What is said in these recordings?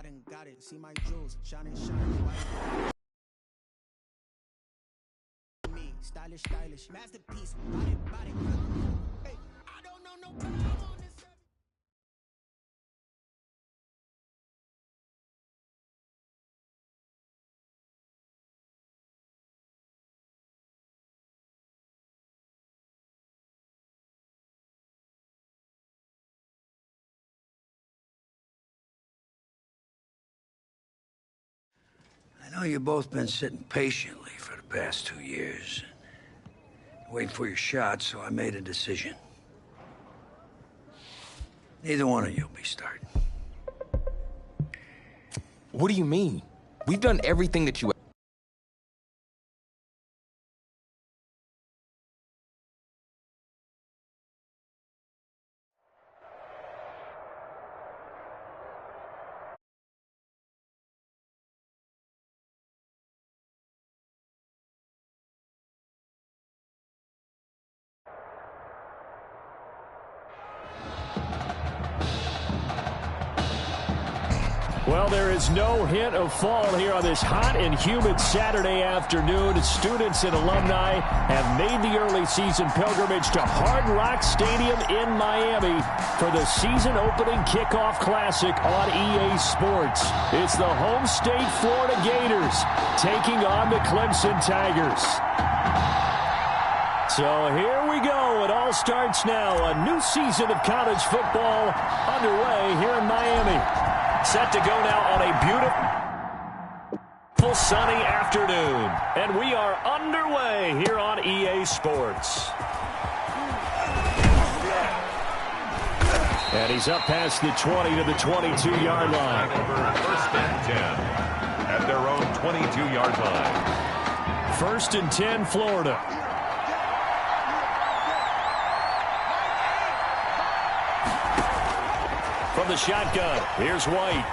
I done got it. See my jewels, shining, shining. Me, stylish, stylish. Masterpiece, body, body. Hey, I don't know no time on this. I know you've both been sitting patiently for the past 2 years. Waiting for your shot, so I made a decision. Neither one of you will be starting. What do you mean? We've done everything that you... Well, there is no hint of fall here on this hot and humid Saturday afternoon. Students and alumni have made the early season pilgrimage to Hard Rock Stadium in Miami for the season-opening kickoff classic on EA Sports. It's the home state Florida Gators taking on the Clemson Tigers. So here we go. It all starts now. A new season of college football underway here in Miami. Set to go now on a beautiful sunny afternoon. And we are underway here on EA Sports. And he's up past the 20 to the 22-yard line. First and 10 at their own 22-yard line. First and 10, Florida. From the shotgun, here's White.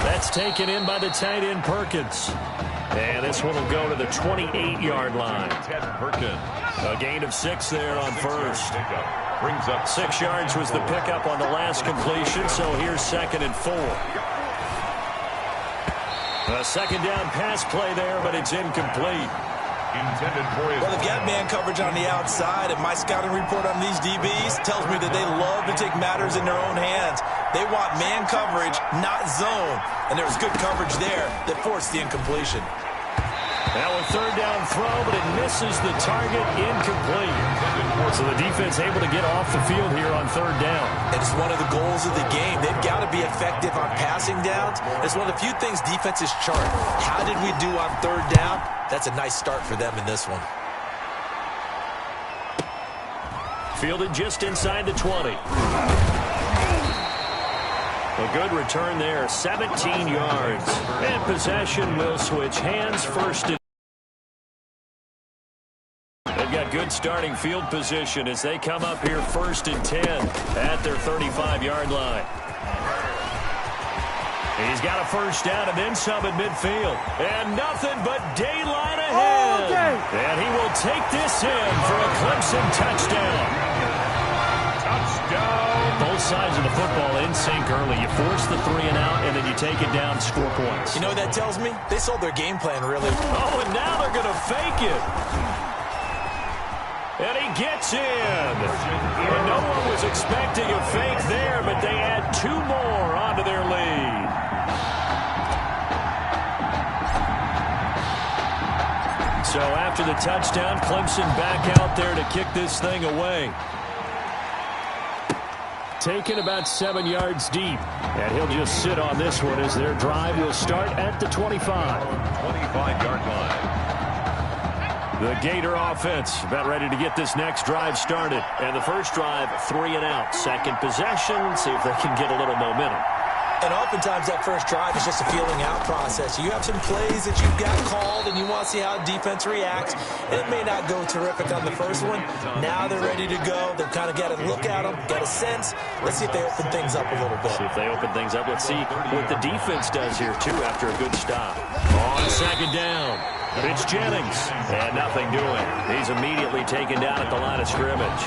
That's taken in by the tight end Perkins. And this one will go to the 28-yard line. A gain of 6 there on first. Brings up 6 yards was the pickup on the last completion, so here's 2nd and 4. A second down pass play there, but it's incomplete. Well, they've got man coverage on the outside, and my scouting report on these DBs tells me that they love to take matters in their own hands. They want man coverage, not zone, and there was good coverage there that forced the incompletion. Now a third down throw, but it misses the target, incomplete. So the defense able to get off the field here on third down. And it's one of the goals of the game. They've got to be effective on passing downs. It's one of the few things defenses chart. How did we do on third down? That's a nice start for them in this one. Fielded just inside the 20. A good return there, 17 yards. And possession will switch hands first. They've got good starting field position as they come up here first and 10 at their 35-yard line. He's got a first down and then some at midfield. And nothing but daylight ahead. And he will take this in for a Clemson touchdown. Both sides of the football in sync early. You force the 3 and out, and then you take it down, score points. You know what that tells me? They sold their game plan, really. Oh, and now they're going to fake it. And he gets in. And no one was expecting a fake there, but they add 2 more onto their lead. So after the touchdown, Clemson back out there to kick this thing away. Taken about 7 yards deep. And he'll just sit on this one as their drive will start at the 25. 25-yard line. The Gator offense about ready to get this next drive started. And the first drive, 3 and out. Second possession, see if they can get a little momentum. And oftentimes that first drive is just a feeling out process. You have some plays that you've got called and you want to see how defense reacts. And it may not go terrific on the first one. Now they're ready to go. They've kind of got to look at them, got a sense. Let's see if they open things up a little bit. See if they open things up. Let's see what the defense does here, too, after a good stop. On second down, it's Jennings. And nothing doing. He's immediately taken down at the line of scrimmage.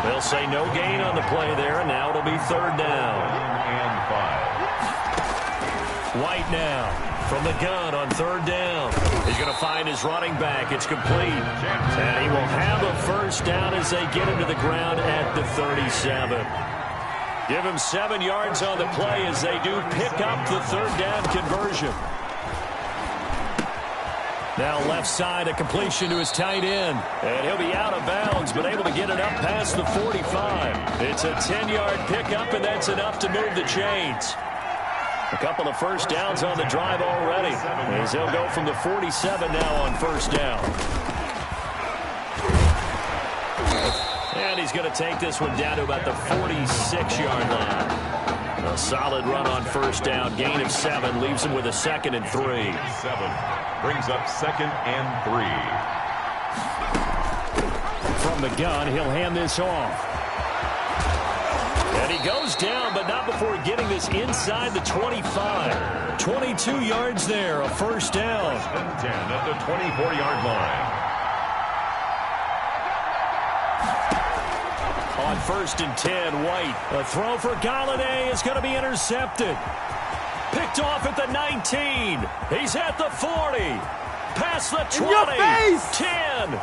They'll say no gain on the play there, and now it'll be third down. And 5. White now from the gun on third down. He's going to find his running back. It's complete. And he will have a first down as they get him to the ground at the 37. Give him 7 yards on the play as they do pick up the third down conversion. Now left side, a completion to his tight end. And he'll be out of bounds, but able to get it up past the 45. It's a 10-yard pickup, and that's enough to move the chains. A couple of first downs on the drive already, as he'll go from the 47 now on first down. And he's going to take this one down to about the 46-yard line. A solid run on first down. Gain of 7 leaves him with a 2nd and 3. 7 brings up 2nd and 3. From the gun, he'll hand this off. And he goes down, but not before getting this inside the 25. 22 yards there, a first down. 10 at the 24-yard line. On 1st and 10, White. A throw for Galladay is going to be intercepted. Picked off at the 19. He's at the 40. Past the 20. 10.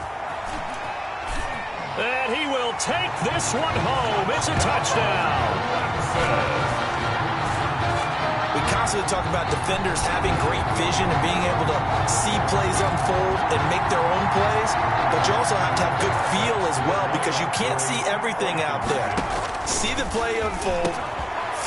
And he will take this one home. It's a touchdown. We constantly talk about defenders having great vision and being able to see plays unfold and make their own plays, but you also have to have good feel as well because you can't see everything out there. See the play unfold,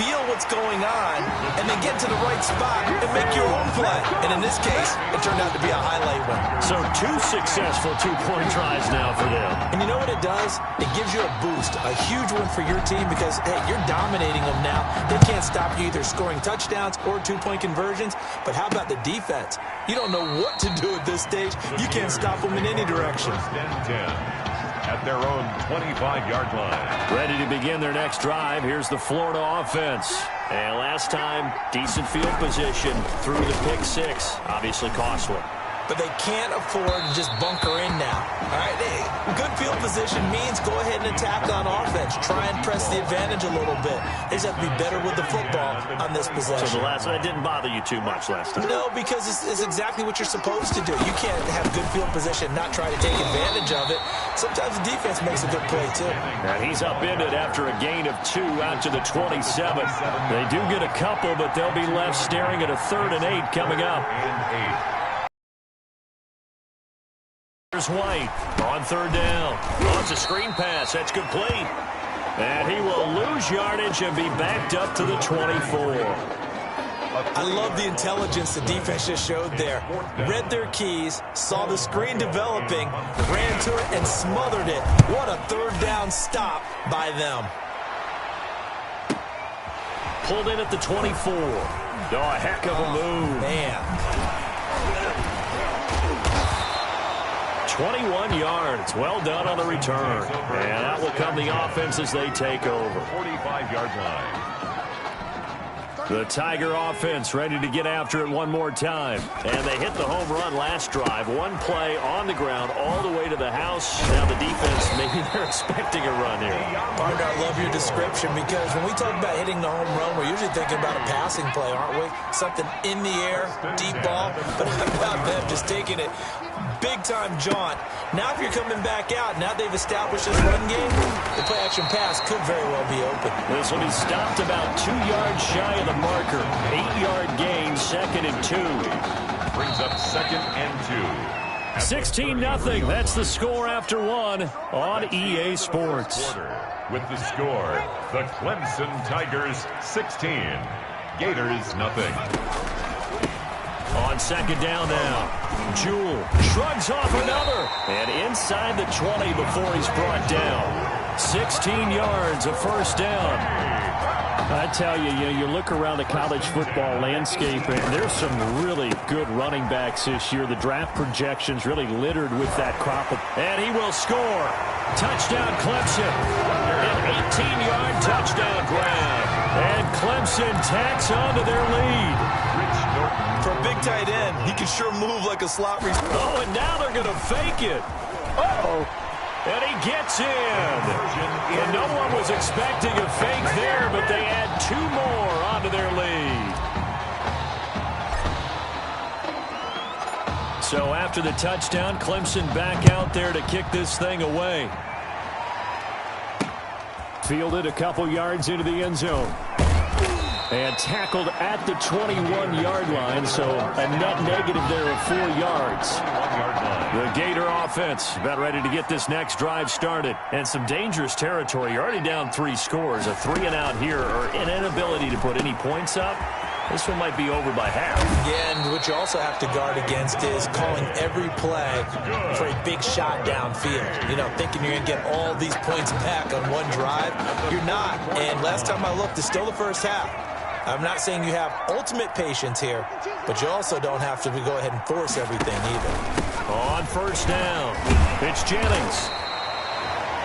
feel what's going on, and then get to the right spot and make your own play. And in this case, it turned out to be a highlight one. So 2 successful two-point tries now for them. And you know what it does? It gives you a boost, a huge one for your team because, hey, you're dominating them now. They can't stop you either scoring touchdowns or two-point conversions. But how about the defense? You don't know what to do at this stage. You can't stop them in any direction. 10 at their own 25-yard line. Ready to begin their next drive. Here's the Florida offense. And last time, decent field position through the pick 6. Obviously costly. But they can't afford to just bunker in now. All right, good field position means go ahead and attack on offense. Try and press the advantage a little bit. They just have to be better with the football on this possession. So the last one didn't bother you too much last time? No, because it's exactly what you're supposed to do. You can't have good field position and not try to take advantage of it. Sometimes the defense makes a good play, too. And he's upended after a gain of 2 out to the 27. They do get a couple, but they'll be left staring at a 3rd and 8 coming up. Here's White on 3rd down. Launches a screen pass. That's complete. And he will lose yardage and be backed up to the 24. I love the intelligence the defense just showed there. Read their keys, saw the screen developing, ran to it, and smothered it. What a 3rd down stop by them. Pulled in at the 24. Oh, a heck of a move. Man. 21 yards. Well done on the return. And out will come the offense as they take over. 45-yard line. The Tiger offense ready to get after it one more time. And they hit the home run last drive. One play on the ground all the way to the house. Now the defense, maybe they're expecting a run here. Partner, I love your description because when we talk about hitting the home run, we're usually thinking about a passing play, aren't we? Something in the air, deep ball. But how about them just taking it big-time jaunt? Now if you're coming back out, now they've established this run game, the play-action pass could very well be open. This will be stopped about 2 yards shy of the marker. 8-yard gain, 2nd and 2. Brings up 2nd and 2. 16-0. That's the score after 1 on EA Sports. With the score, the Clemson Tigers 16, Gators nothing. On 2nd down now. Jewell shrugs off another. And inside the 20 before he's brought down. 16 yards, a first down. I tell you, you look around the college football landscape, and there's some really good running backs this year. The draft projections really littered with that crop. And he will score. Touchdown, Clemson. An 18-yard touchdown grab. And Clemson tacks on to their lead. For a big tight end, he can sure move like a slot receiver. Oh, and now they're going to fake it. Uh-oh. And he gets in. And no one was expecting a fake there, but they add 2 more onto their lead. So after the touchdown, Clemson back out there to kick this thing away. Fielded a couple yards into the end zone. And tackled at the 21-yard line, so a net negative there of 4 yards. The Gator offense about ready to get this next drive started. And some dangerous territory. You're already down 3 scores. A 3-and-out here, or an inability to put any points up. This one might be over by half. Yeah, and what you also have to guard against is calling every play for a big shot downfield. You know, thinking you're going to get all these points back on one drive. You're not. And last time I looked, it's still the first half. I'm not saying you have ultimate patience here, but you also don't have to go ahead and force everything either. On first down, it's Jennings.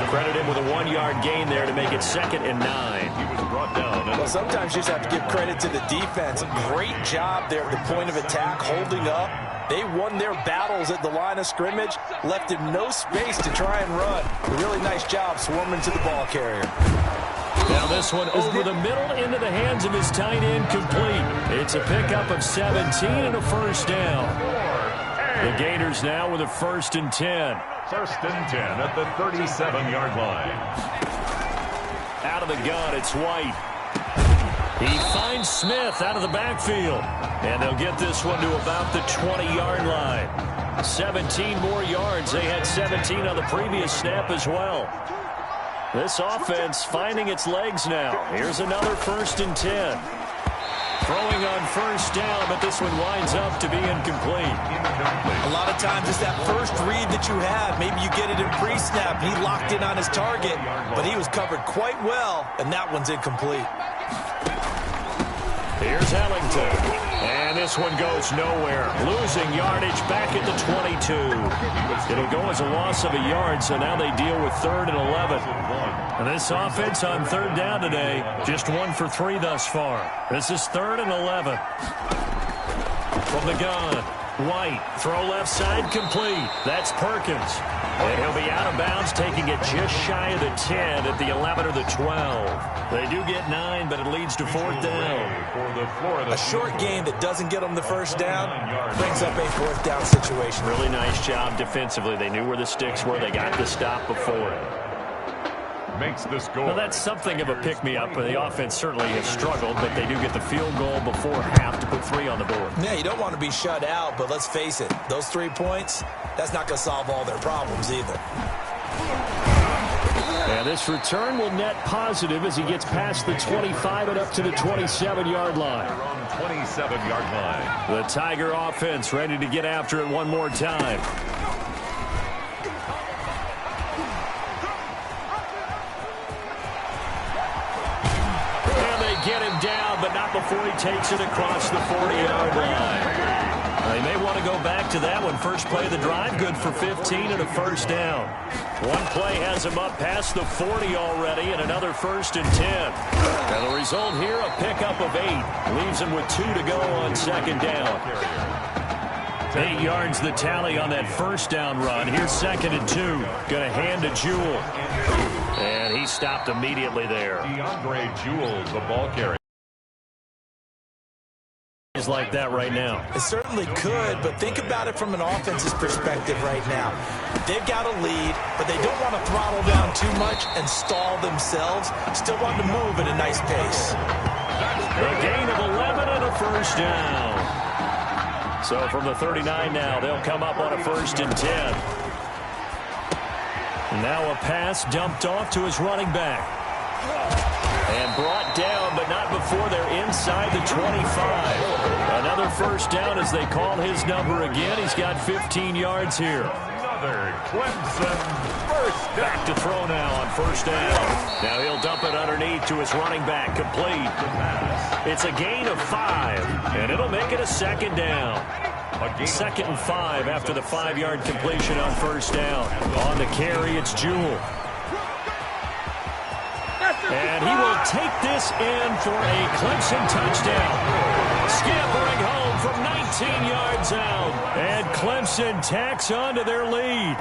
Credit him with a 1-yard gain there to make it 2nd and 9. He was brought down. Well, sometimes you just have to give credit to the defense. Great job there at the point of attack, holding up. They won their battles at the line of scrimmage, left him no space to try and run. A really nice job swarming to the ball carrier. Now this one over the middle into the hands of his tight end, complete. It's a pickup of 17 and a first down. The Gators now with a 1st and 10. 1st and 10 at the 37-yard line. Out of the gun, it's White. He finds Smith out of the backfield. And they'll get this one to about the 20-yard line. 17 more yards. They had 17 on the previous snap as well. This offense finding its legs now. Here's another 1st and 10. Throwing on first down, but this one winds up to be incomplete. A lot of times it's that first read that you have. Maybe you get it in pre-snap. He locked in on his target, but he was covered quite well, and that one's incomplete. Here's Ellington. And this one goes nowhere. Losing yardage back at the 22. It'll go as a loss of a yard, so now they deal with 3rd and 11. And this offense on 3rd down today, just 1 for 3 thus far. This is 3rd and 11. From the gun, White, throw left side, complete. That's Perkins. And he'll be out of bounds, taking it just shy of the 10 at the 11 or the 12. They do get 9, but it leads to 4th down. A short game that doesn't get them the first down brings up a 4th down situation. Really nice job defensively. They knew where the sticks were. They got the stop before it. Makes the score. Well, that's something of a pick-me-up. The offense certainly has struggled, but they do get the field goal before half to put 3 on the board. Yeah, you don't want to be shut out, but let's face it, those 3 points, that's not going to solve all their problems either. And this return will net positive as he gets past the 25 and up to the 27-yard line. 27-yard line. The Tiger offense ready to get after it one more time. Get him down, but not before he takes it across the 40-yard line. They may want to go back to that one. First play of the drive, good for 15 and a first down. One play has him up past the 40 already, and another 1st and 10. And the result here, a pickup of 8. Leaves him with 2 to go on 2nd down. 8 yards the tally on that first down run. Here's 2nd and 2. Going to hand to Jewell. And he stopped immediately there. DeAndre Jewell, the ball carrier. Is like that right now. It certainly could, but think about it from an offense's perspective right now. They've got a lead, but they don't want to throttle down too much and stall themselves. Still want to move at a nice pace. A gain of 11 and a first down. So from the 39 now, they'll come up on a 1st and 10. Now a pass dumped off to his running back. And brought down, but not before they're inside the 25. Another first down as they call his number again. He's got 15 yards here. Another Clemson first down. Back to throw now on first down. Now he'll dump it underneath to his running back, complete. It's a gain of 5, and it'll make it a 2nd down. 2nd and 5 after the 5-yard completion on first down. On the carry, it's Jewell. And he will take this in for a Clemson touchdown. Scampering home from 19 yards out. And Clemson tacks on to their lead.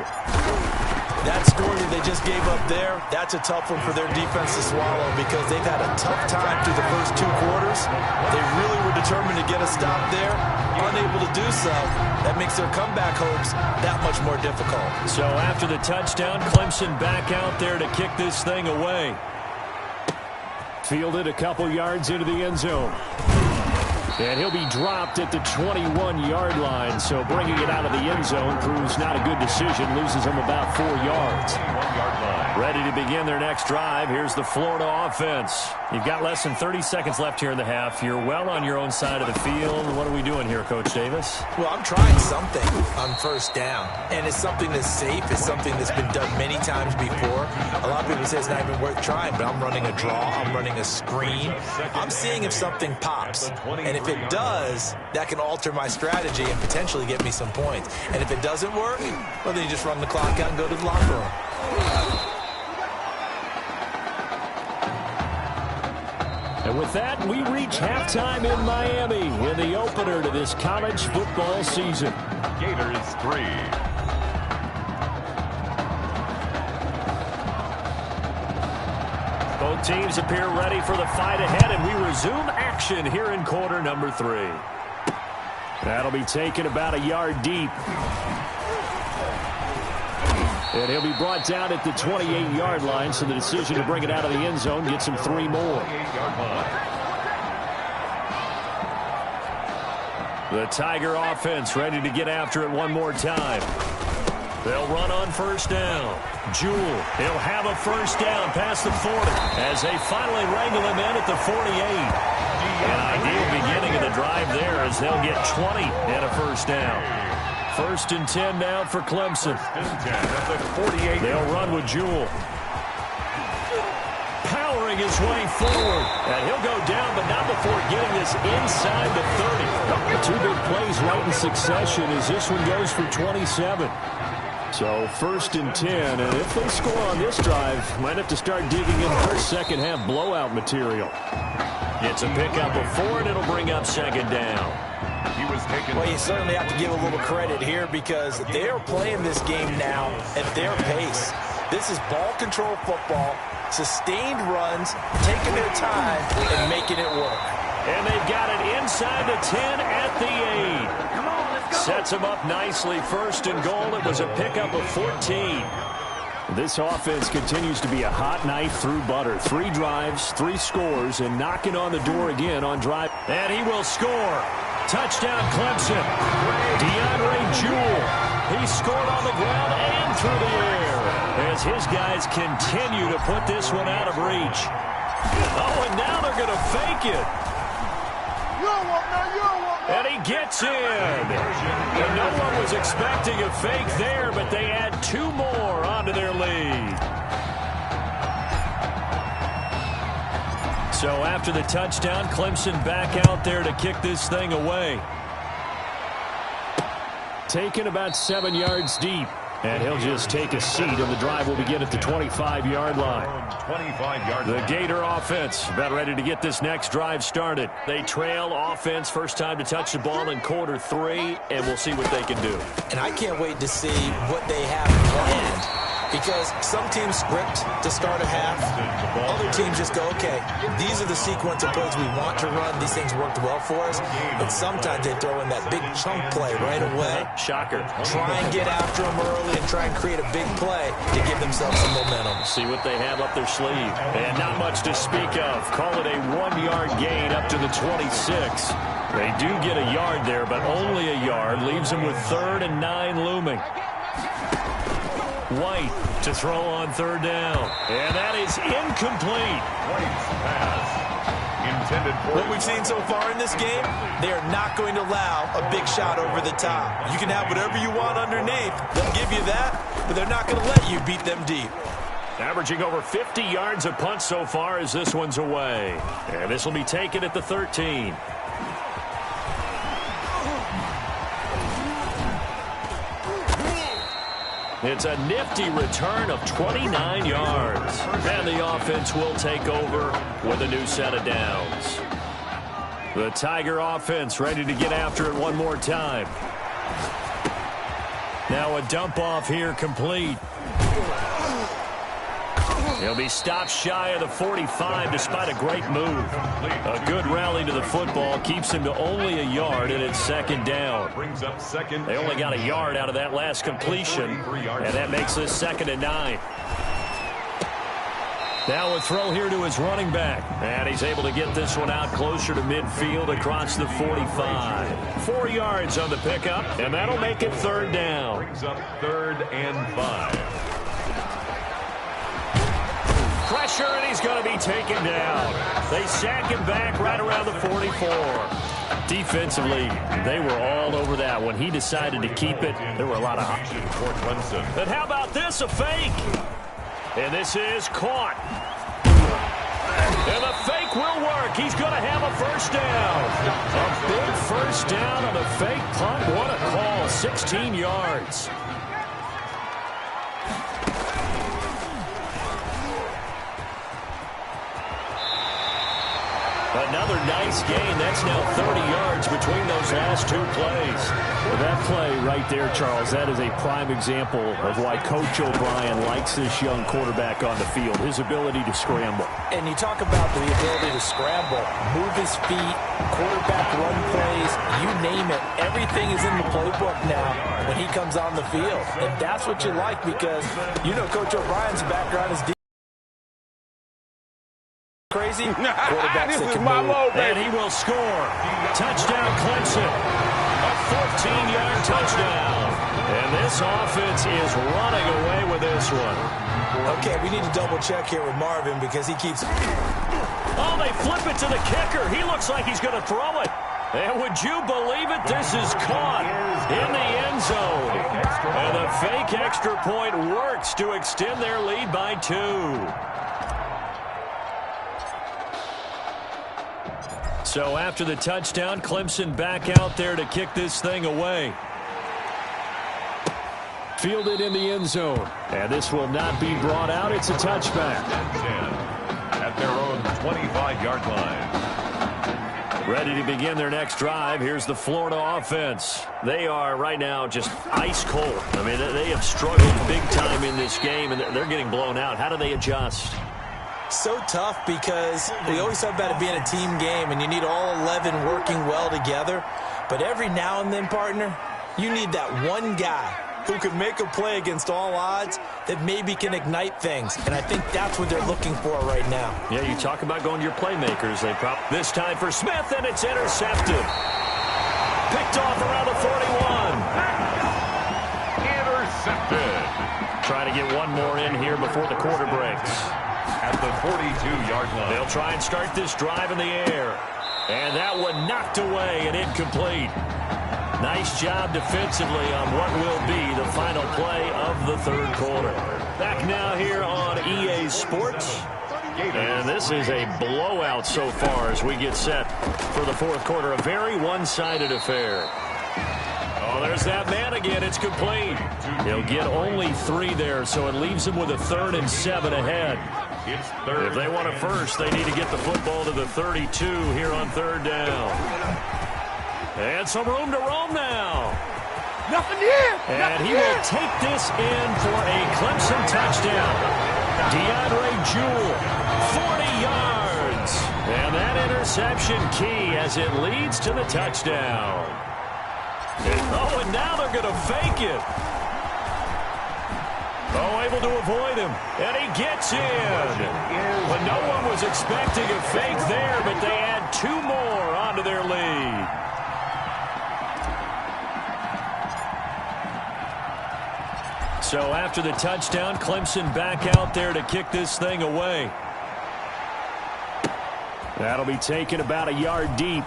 That score that they just gave up there, that's a tough one for their defense to swallow because they've had a tough time through the first 2 quarters. They really were determined to get a stop there, unable to do so. That makes their comeback hopes that much more difficult. So after the touchdown, Clemson back out there to kick this thing away. Fielded a couple yards into the end zone. And he'll be dropped at the 21-yard line. So bringing it out of the end zone proves not a good decision. Loses him about 4 yards. Ready to begin their next drive. Here's the Florida offense. You've got less than 30 seconds left here in the half. You're well on your own side of the field. What are we doing here, Coach Davis? Well, I'm trying something on first down. And it's something that's safe. It's something that's been done many times before. A lot of people say it's not even worth trying, but I'm running a draw. I'm running a screen. I'm seeing if something pops. And if it does, that can alter my strategy and potentially get me some points. And if it doesn't work, well, then you just run the clock out and go to the locker room. And with that, we reach halftime in Miami in the opener to this college football season. Gators 3. Both teams appear ready for the fight ahead, and we resume action here in quarter number 3. That'll be taken about a yard deep. And he'll be brought down at the 28-yard line, so the decision to bring it out of the end zone gets him 3 more. The Tiger offense ready to get after it one more time. They'll run on first down. Jewell, he'll have a first down past the 40 as they finally wrangle him in at the 48. An ideal beginning of the drive there as they'll get 20 and a first down. First and 10 now for Clemson. They'll run with Jewell. Powering his way forward. And he'll go down, but not before getting this inside the 30. 2 big plays right in succession as this one goes for 27. So first and 10, and if they score on this drive, might have to start digging in for second half blowout material. It's a pickup of 4, and it'll bring up second down. Well, you certainly have to give a little credit here because they're playing this game now at their pace. This is ball control football, sustained runs, taking their time, and making it work. And they've got it inside the 10 at the 8. Sets them up nicely. First and goal. It was a pickup of 14. This offense continues to be a hot knife through butter. 3 drives, 3 scores, and knocking on the door again on drive. And he will score. Touchdown, Clemson. DeAndre Jewell. He scored on the ground and through the air as his guys continue to put this one out of reach. Oh, and now they're going to fake it. And he gets in. And no one was expecting a fake there, but they add 2 more onto their lead. So after the touchdown, Clemson back out there to kick this thing away. Taken about 7 yards deep. And he'll just take a seat, and the drive will begin at the 25-yard line. The Gator offense about ready to get this next drive started. They trail offense first time to touch the ball in quarter 3, and we'll see what they can do. And I can't wait to see what they have planned. Because some teams script to start a half. Other teams just go, okay, these are the sequence of plays we want to run. These things worked well for us. And sometimes they throw in that big chunk play right away. Shocker. Try and get after them early and try and create a big play to give themselves some momentum. See what they have up their sleeve. And not much to speak of. Call it a 1-yard gain up to the 26. They do get a yard there, but only a yard. Leaves them with 3rd and 9 looming. White to throw on 3rd down. And that is incomplete. White's pass intended for what we've seen so far in this game, they are not going to allow a big shot over the top. You can have whatever you want underneath. They'll give you that, but they're not going to let you beat them deep. Averaging over 50 yards a punt so far as this one's away. And this will be taken at the 13. It's a nifty return of 29 yards. And the offense will take over with a new set of downs. The Tiger offense ready to get after it one more time. Now a dump off here complete. He'll be stopped shy of the 45 despite a great move. A good rally to the football keeps him to only a yard, and it's second down. They only got a yard out of that last completion, and that makes this 2nd and 9. Now a throw here to his running back. And he's able to get this one out closer to midfield across the 45. 4 yards on the pickup, and that'll make it 3rd down. Brings up 3rd and 5. Pressure, and he's going to be taken down. They sack him back right around the 44. Defensively, they were all over that. When he decided to keep it, there were a lot of options for Clemson. And how about this, a fake? And this is caught. And the fake will work. He's going to have a 1st down. A big 1st down on the fake punt. What a call. 16 yards. Another nice gain. That's now 30 yards between those last 2 plays. Well, that play right there, Charles, that is a prime example of why Coach O'Brien likes this young quarterback on the field, his ability to scramble. And you talk about the ability to scramble, move his feet, quarterback run plays, you name it. Everything is in the playbook now when he comes on the field. And that's what you like because, you know, Coach O'Brien's background is deep. Crazy. Quarterbacks that can move. And he will score. Touchdown, Clemson. A 14-yard touchdown. And this offense is running away with this one. Okay, we need to double-check here with Marvin because he keeps... Oh, they flip it to the kicker. He looks like he's going to throw it. And would you believe it? This is caught in the end zone. And the fake extra point works to extend their lead by 2. So after the touchdown, Clemson back out there to kick this thing away. Fielded in the end zone. And this will not be brought out. It's a touchback. 10 at their own 25-yard line. Ready to begin their next drive. Here's the Florida offense. They are right now just ice cold. I mean, they have struggled big time in this game, and they're getting blown out. How do they adjust? So tough because we always talk about it being a team game and you need all 11 working well together. But every now and then, partner, you need that one guy who can make a play against all odds that maybe can ignite things. And I think that's what they're looking for right now. Yeah, you talk about going to your playmakers. This time for Smith, and it's intercepted. Picked off around the 41. Intercepted. Trying to get one more in here before the quarter breaks. At the 42-yard line. They'll try and start this drive in the air. And that one knocked away and incomplete. Nice job defensively on what will be the final play of the 3rd quarter. Back now here on EA Sports. And this is a blowout so far as we get set for the 4th quarter. A very one-sided affair. Oh, there's that man again. It's complete. He'll get only 3 there, so it leaves him with a 3rd and 7 ahead. It's 3rd. If they want it first, they need to get the football to the 32 here on 3rd down. And some room to roam now. Nothing here. And he will take this in for a Clemson touchdown. DeAndre Jewell, 40 yards. And that interception key as it leads to the touchdown. Oh, and now they're going to fake it. Oh, able to avoid him. And he gets in. But no one was expecting a fake there, but they add 2 more onto their lead. So after the touchdown, Clemson back out there to kick this thing away. That'll be taken about a yard deep.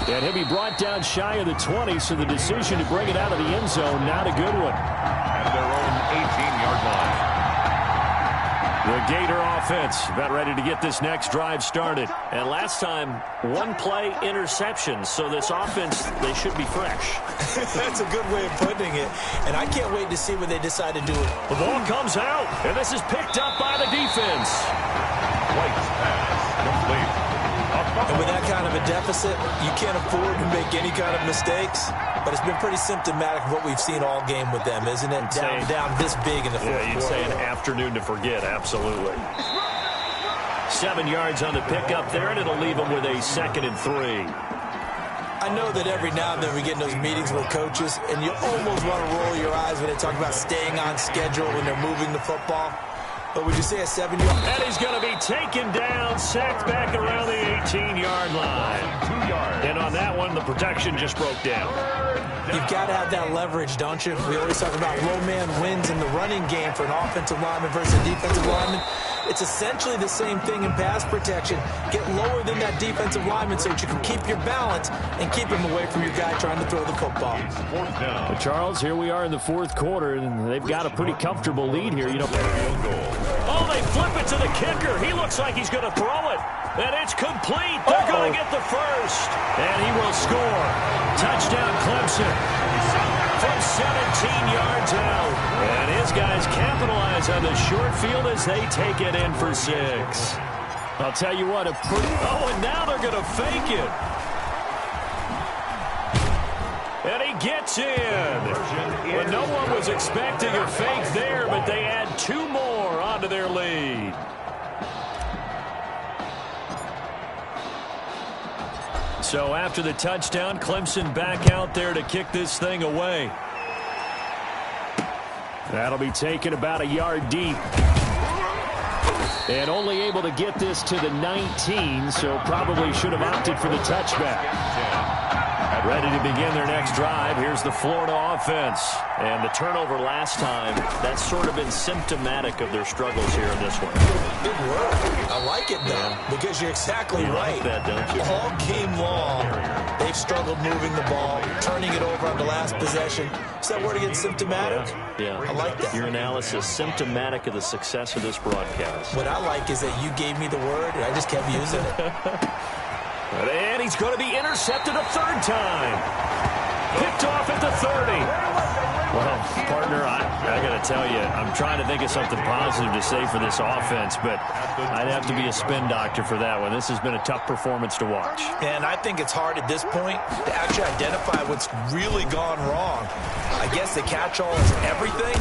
And he'll be brought down shy of the 20, so the decision to bring it out of the end zone, not a good one. At their own 18-yard line. The Gator offense about ready to get this next drive started. And last time, 1 play interception, so this offense, they should be fresh. That's a good way of putting it. And I can't wait to see what they decide to do. The ball comes out, and this is picked up by the defense. White's pass complete. A And with that kind of a deficit, you can't afford to make any kind of mistakes. But it's been pretty symptomatic of what we've seen all game with them, isn't it? Down this big in the fourth quarter. You'd say an afternoon to forget, absolutely. 7 yards on the pickup there, and it'll leave them with a 2nd and 3. I know that every now and then we get in those meetings with coaches, and you almost want to roll your eyes when they talk about staying on schedule when they're moving the football. But would you say a 7-yard? And he's going to be taken down, sacked back around the 18-yard line. 2 yards. And on that one, the protection just broke down. You've got to have that leverage, don't you? We always talk about low man wins in the running game for an offensive lineman versus a defensive lineman. It's essentially the same thing in pass protection. Get lower than that defensive lineman so that you can keep your balance and keep him away from your guy trying to throw the football. But Charles, here we are in the fourth quarter, and they've got a pretty comfortable lead here. You know. Oh, they flip it to the kicker. He looks like he's going to throw it. And it's complete. They're going to get the first. And he will score. Touchdown, Clemson. From 17 yards out. And his guys capitalize on the short field as they take it in for 6. I'll tell you what, and now they're going to fake it. And he gets in. Well, no one was expecting a fake there, but they add 2 more onto their lead. So after the touchdown, Clemson back out there to kick this thing away. That'll be taken about a yard deep. And only able to get this to the 19, so probably should have opted for the touchback. Ready to begin their next drive. Here's the Florida offense. And the turnover last time, that's sort of been symptomatic of their struggles here in this one. Good work. I like it, though, because you're exactly right. Like that, don't you? All game long, they've struggled moving the ball, turning it over on the last possession. Is that word again, symptomatic? Yeah. I like that. Your analysis, symptomatic of the success of this broadcast. What I like is that you gave me the word, and I just kept using it. And he's going to be intercepted a 3rd time. Picked off at the 30. Well, partner, I got to tell you, I'm trying to think of something positive to say for this offense, but I'd have to be a spin doctor for that one. This has been a tough performance to watch. And I think it's hard at this point to actually identify what's really gone wrong. I guess the catch-all is everything.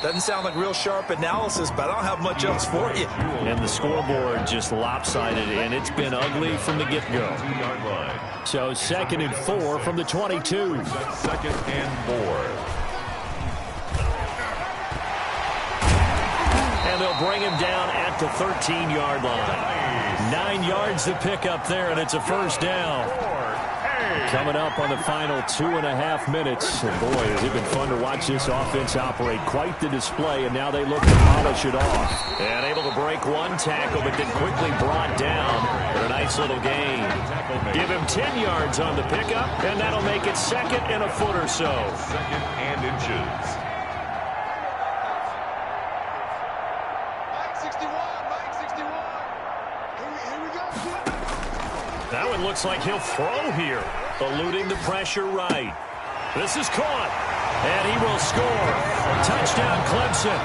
Doesn't sound like real sharp analysis, but I don't have much else for you. And the scoreboard just lopsided, and it's been ugly from the get-go. So 2nd and 4 from the 22. 2nd and 4. And they'll bring him down at the 13-yard line. 9 yards to pick up there, and it's a 1st down. Coming up on the final 2.5 minutes. And boy, has it been fun to watch this offense operate. Quite the display, and now they look to polish it off. And able to break one tackle, but then quickly brought down for a nice little gain. Give him 10 yards on the pickup, and that'll make it 2nd and a foot or so. 2nd and inches. That one looks like he'll throw here. Eluding the pressure right. This is caught. And he will score. Touchdown, Clemson.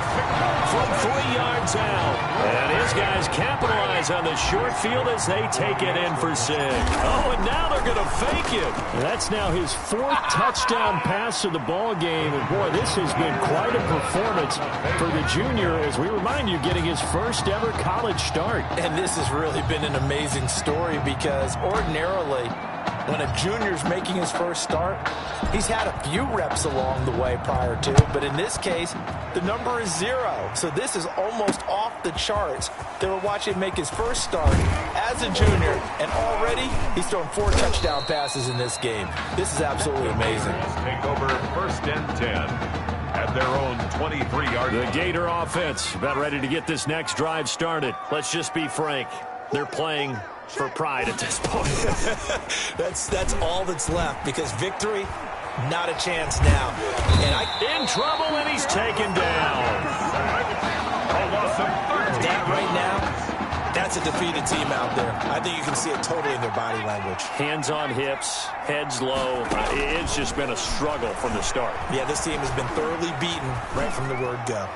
From 3 yards out. And his guys capitalize on the short field as they take it in for 6. Oh, and now they're going to fake it. That's now his 4th touchdown pass of the ball game. And, boy, this has been quite a performance for the junior, as we remind you, getting his first ever college start. And this has really been an amazing story because ordinarily, when a junior's making his first start, he's had a few reps along the way prior to, but in this case, the number is 0. So this is almost off the charts. They were watching him make his first start as a junior, and already he's thrown 4 touchdown passes in this game. This is absolutely amazing. Take over 1st and 10 at their own 23-yard line. The Gator offense about ready to get this next drive started. Let's just be frank. They're playing for pride at this point. That's all that's left, because victory, not a chance now. And in trouble, and he's taken down. That right now, that's a defeated team out there. I think you can see it totally in their body language. Hands on hips, heads low. It's just been a struggle from the start. Yeah, this team has been thoroughly beaten right from the word go.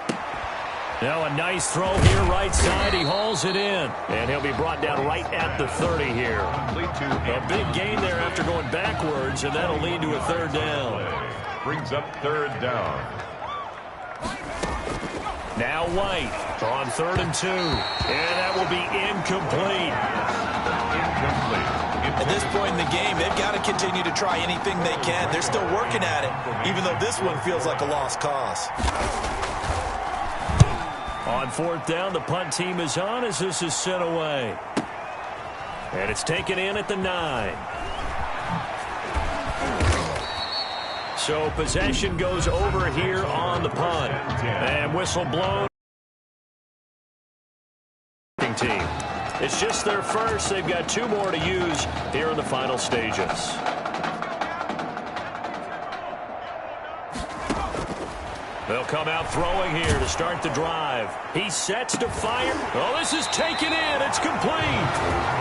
Now a nice throw here right side. He hauls it in. And he'll be brought down right at the 30 here. A big gain there after going backwards, and that'll lead to a third down. Brings up third down. Now White on 3rd and 2. And that will be incomplete. At this point in the game, they've got to continue to try anything they can. They're still working at it, even though this one feels like a lost cause. On 4th down, the punt team is on as this is sent away. And it's taken in at the 9. So possession goes over here on the punt. And whistle blown. Team. It's just their first. They've got 2 more to use here in the final stages. They'll come out throwing here to start the drive. He sets to fire. Oh, this is taken in. It's complete.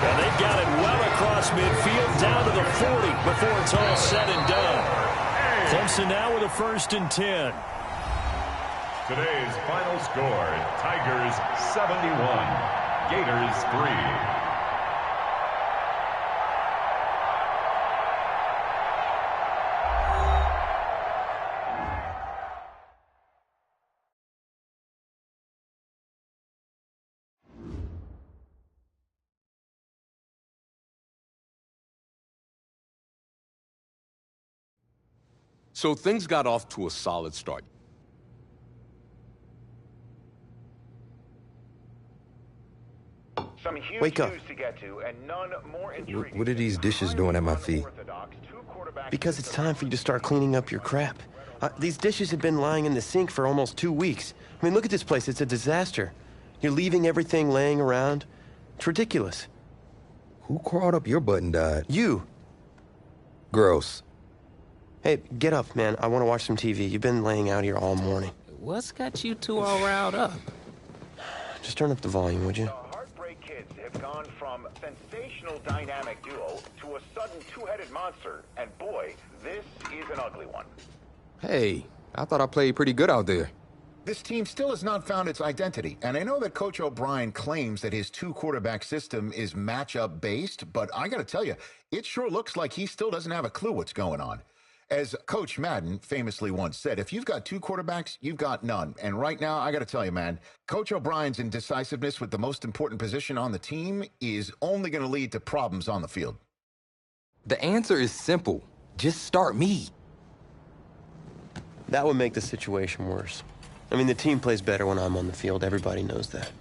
And they've got it well across midfield down to the 40 before it's all said and done. Clemson now with a 1st and 10. Today's final score, Tigers 71. Gators 3. So things got off to a solid start. Wake up. What are these dishes doing at my feet? Because it's time for you to start cleaning up your crap. These dishes have been lying in the sink for almost 2 weeks. I mean, look at this place. It's a disaster. You're leaving everything laying around. It's ridiculous. Who crawled up your butt and died? You. Gross. Hey, get up, man. I want to watch some TV. You've been laying out here all morning. What's got you two all riled up? Just turn up the volume, would you? Gone from sensational dynamic duo to a sudden two-headed monster, and boy, this is an ugly one. Hey, I thought I played pretty good out there. This team still has not found its identity, and I know that Coach O'Brien claims that his 2-quarterback system is matchup based, but I gotta tell you, it sure looks like he still doesn't have a clue what's going on. As Coach Madden famously once said, if you've got 2 quarterbacks, you've got none. And right now, I got to tell you, man, Coach O'Brien's indecisiveness with the most important position on the team is only going to lead to problems on the field. The answer is simple. Just start me. That would make the situation worse. I mean, the team plays better when I'm on the field. Everybody knows that.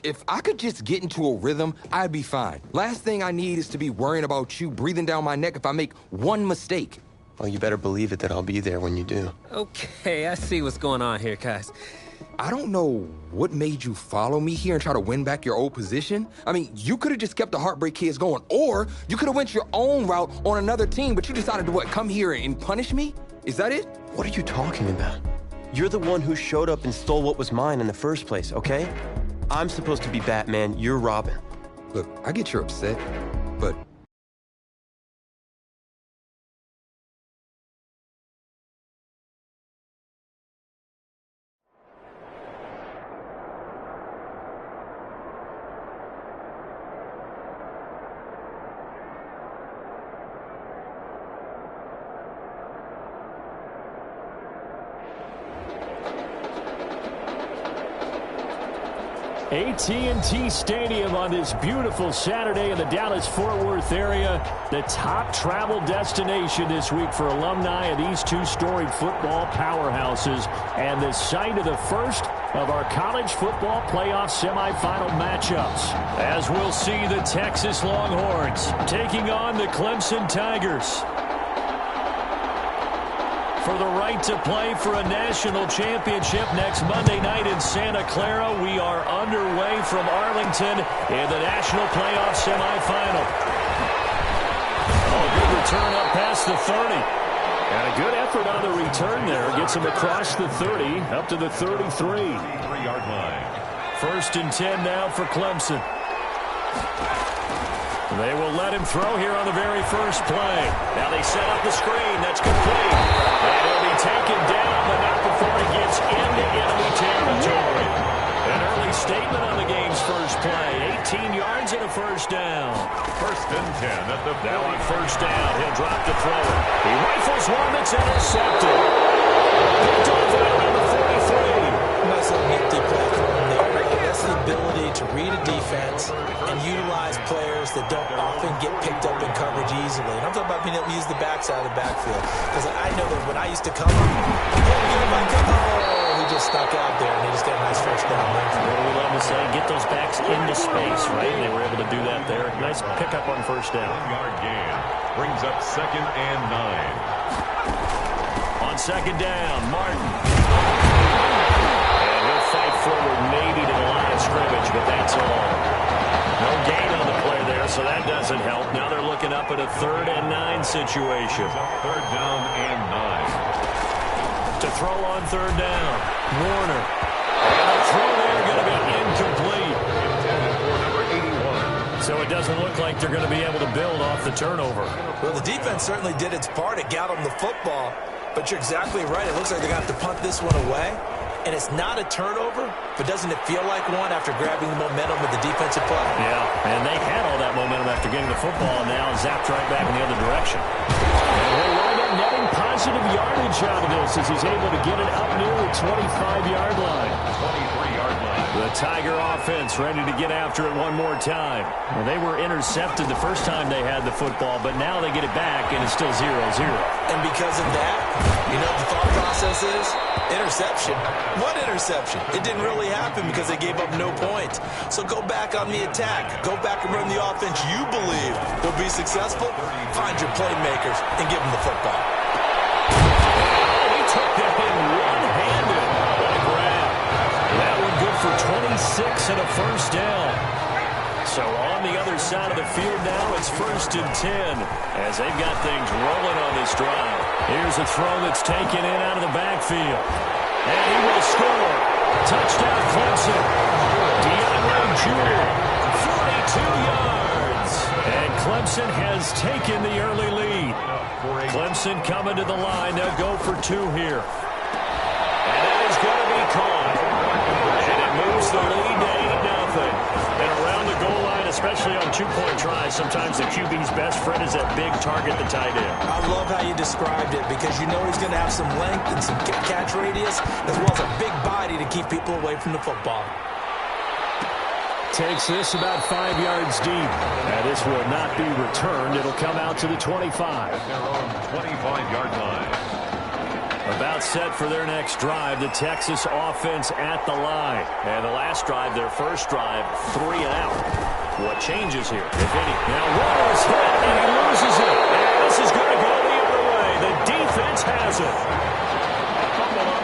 If I could just get into a rhythm, I'd be fine. Last thing I need is to be worrying about you breathing down my neck if I make one mistake. Well, you better believe it that I'll be there when you do. Okay, I see what's going on here, guys. I don't know what made you follow me here and try to win back your old position. I mean, you could have just kept the Heartbreak Kids going, or you could have went your own route on another team, but you decided to, what, come here and punish me? Is that it? What are you talking about? You're the one who showed up and stole what was mine in the first place, okay? I'm supposed to be Batman, you're Robin. Look, I get you're upset, but... AT&T Stadium on this beautiful Saturday in the Dallas-Fort Worth area. The top travel destination this week for alumni of these 2 storied football powerhouses, and the site of the first of our college football playoff semifinal matchups. As we'll see the Texas Longhorns taking on the Clemson Tigers. For the right to play for a national championship next Monday night in Santa Clara. We are underway from Arlington in the national playoff semifinal. Oh, good return up past the 30. And a good effort on the return there. Gets him across the 30, up to the 33. 3-yard line. 1st and 10 now for Clemson. They will let him throw here on the very first play. Now they set up the screen. That's complete. And he'll be taken down, but not before he gets into enemy territory. An early statement on the game's first play. 18 yards and a first down. First and 10 at the now on first down. He'll drop to throw it. He rifles one that's intercepted. Picked off right around the 43. Nice little empty play for him there. That's the ability to read a defense and utilize players that don't often get picked up in coverage easily. And I'm talking about being able to use the backside of the backfield. Because I know that when I used to cover, he just stuck out there, and he just got a nice first down there. What do we love to say? Get those backs into space, right? They were able to do that there. Nice pickup on first down. 1-yard gain brings up 2nd and 9. On second down, Martin. And he'll fight forward maybe to the line of scrimmage, but that's all. No gain on the play there, so that doesn't help. Now they're looking up at a 3rd and 9 situation. 3rd down and 9. To throw on 3rd down, Warner. And the throw there going to be incomplete. Intended for number 81. So it doesn't look like they're going to be able to build off the turnover. Well, the defense certainly did its part. It got them the football. But you're exactly right. It looks like they're going to have to punt this one away. And it's not a turnover, but doesn't it feel like one after grabbing the momentum with the defensive play? Yeah, and they had all that momentum after getting the football, and now zapped right back in the other direction. And we'll wind up netting positive yardage out of this as he's able to get it up near the 25-yard line. 23-yard line. The Tiger offense ready to get after it one more time. Well, they were intercepted the first time they had the football, but now they get it back, and it's still 0-0. And because of that, you know what the thought process is? Interception. What interception? It didn't really happen because they gave up no points. So go back on the attack. Go back and run the offense you believe will be successful. Find your playmakers and give them the football. He took that in one-handed. What a grab. That one good for 26 and a first down. So on the other side of the field now, it's 1st and 10 as they've got things rolling on this drive. Here's a throw that's taken in out of the backfield. And he will score. Touchdown, Clemson. DeAndre Jewell, 42 yards. And Clemson has taken the early lead. Clemson coming to the line. They'll go for 2 here. And that is going to be caught. And it moves the lead to 8-0. And around the goal line, especially on 2-point tries, sometimes the QB's best friend is that big target, the tight end. I love how you described it because you know he's going to have some length and some catch radius as well as a big body to keep people away from the football. Takes this about 5 yards deep. And this will not be returned. It'll come out to the 25. At their own 25-yard line. About set for their next drive, the Texas offense at the line. And the last drive, their first drive, 3 and out. What changes here, if any? Now Warner's hit, and he loses it. And this is going to go the other way. The defense has it.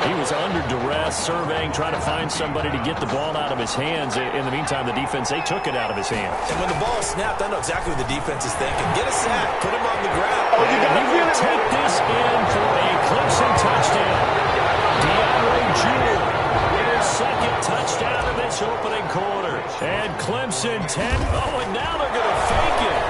He was under duress, surveying, trying to find somebody to get the ball out of his hands. In the meantime, the defense, they took it out of his hands. And when the ball is snapped, I know exactly what the defense is thinking. Get a sack, put him on the ground. Oh, you got to take this in for a Clemson touchdown. DeAndre Jewell with his 2nd touchdown in this opening quarter. And Clemson 10. Oh, and now they're going to fake it.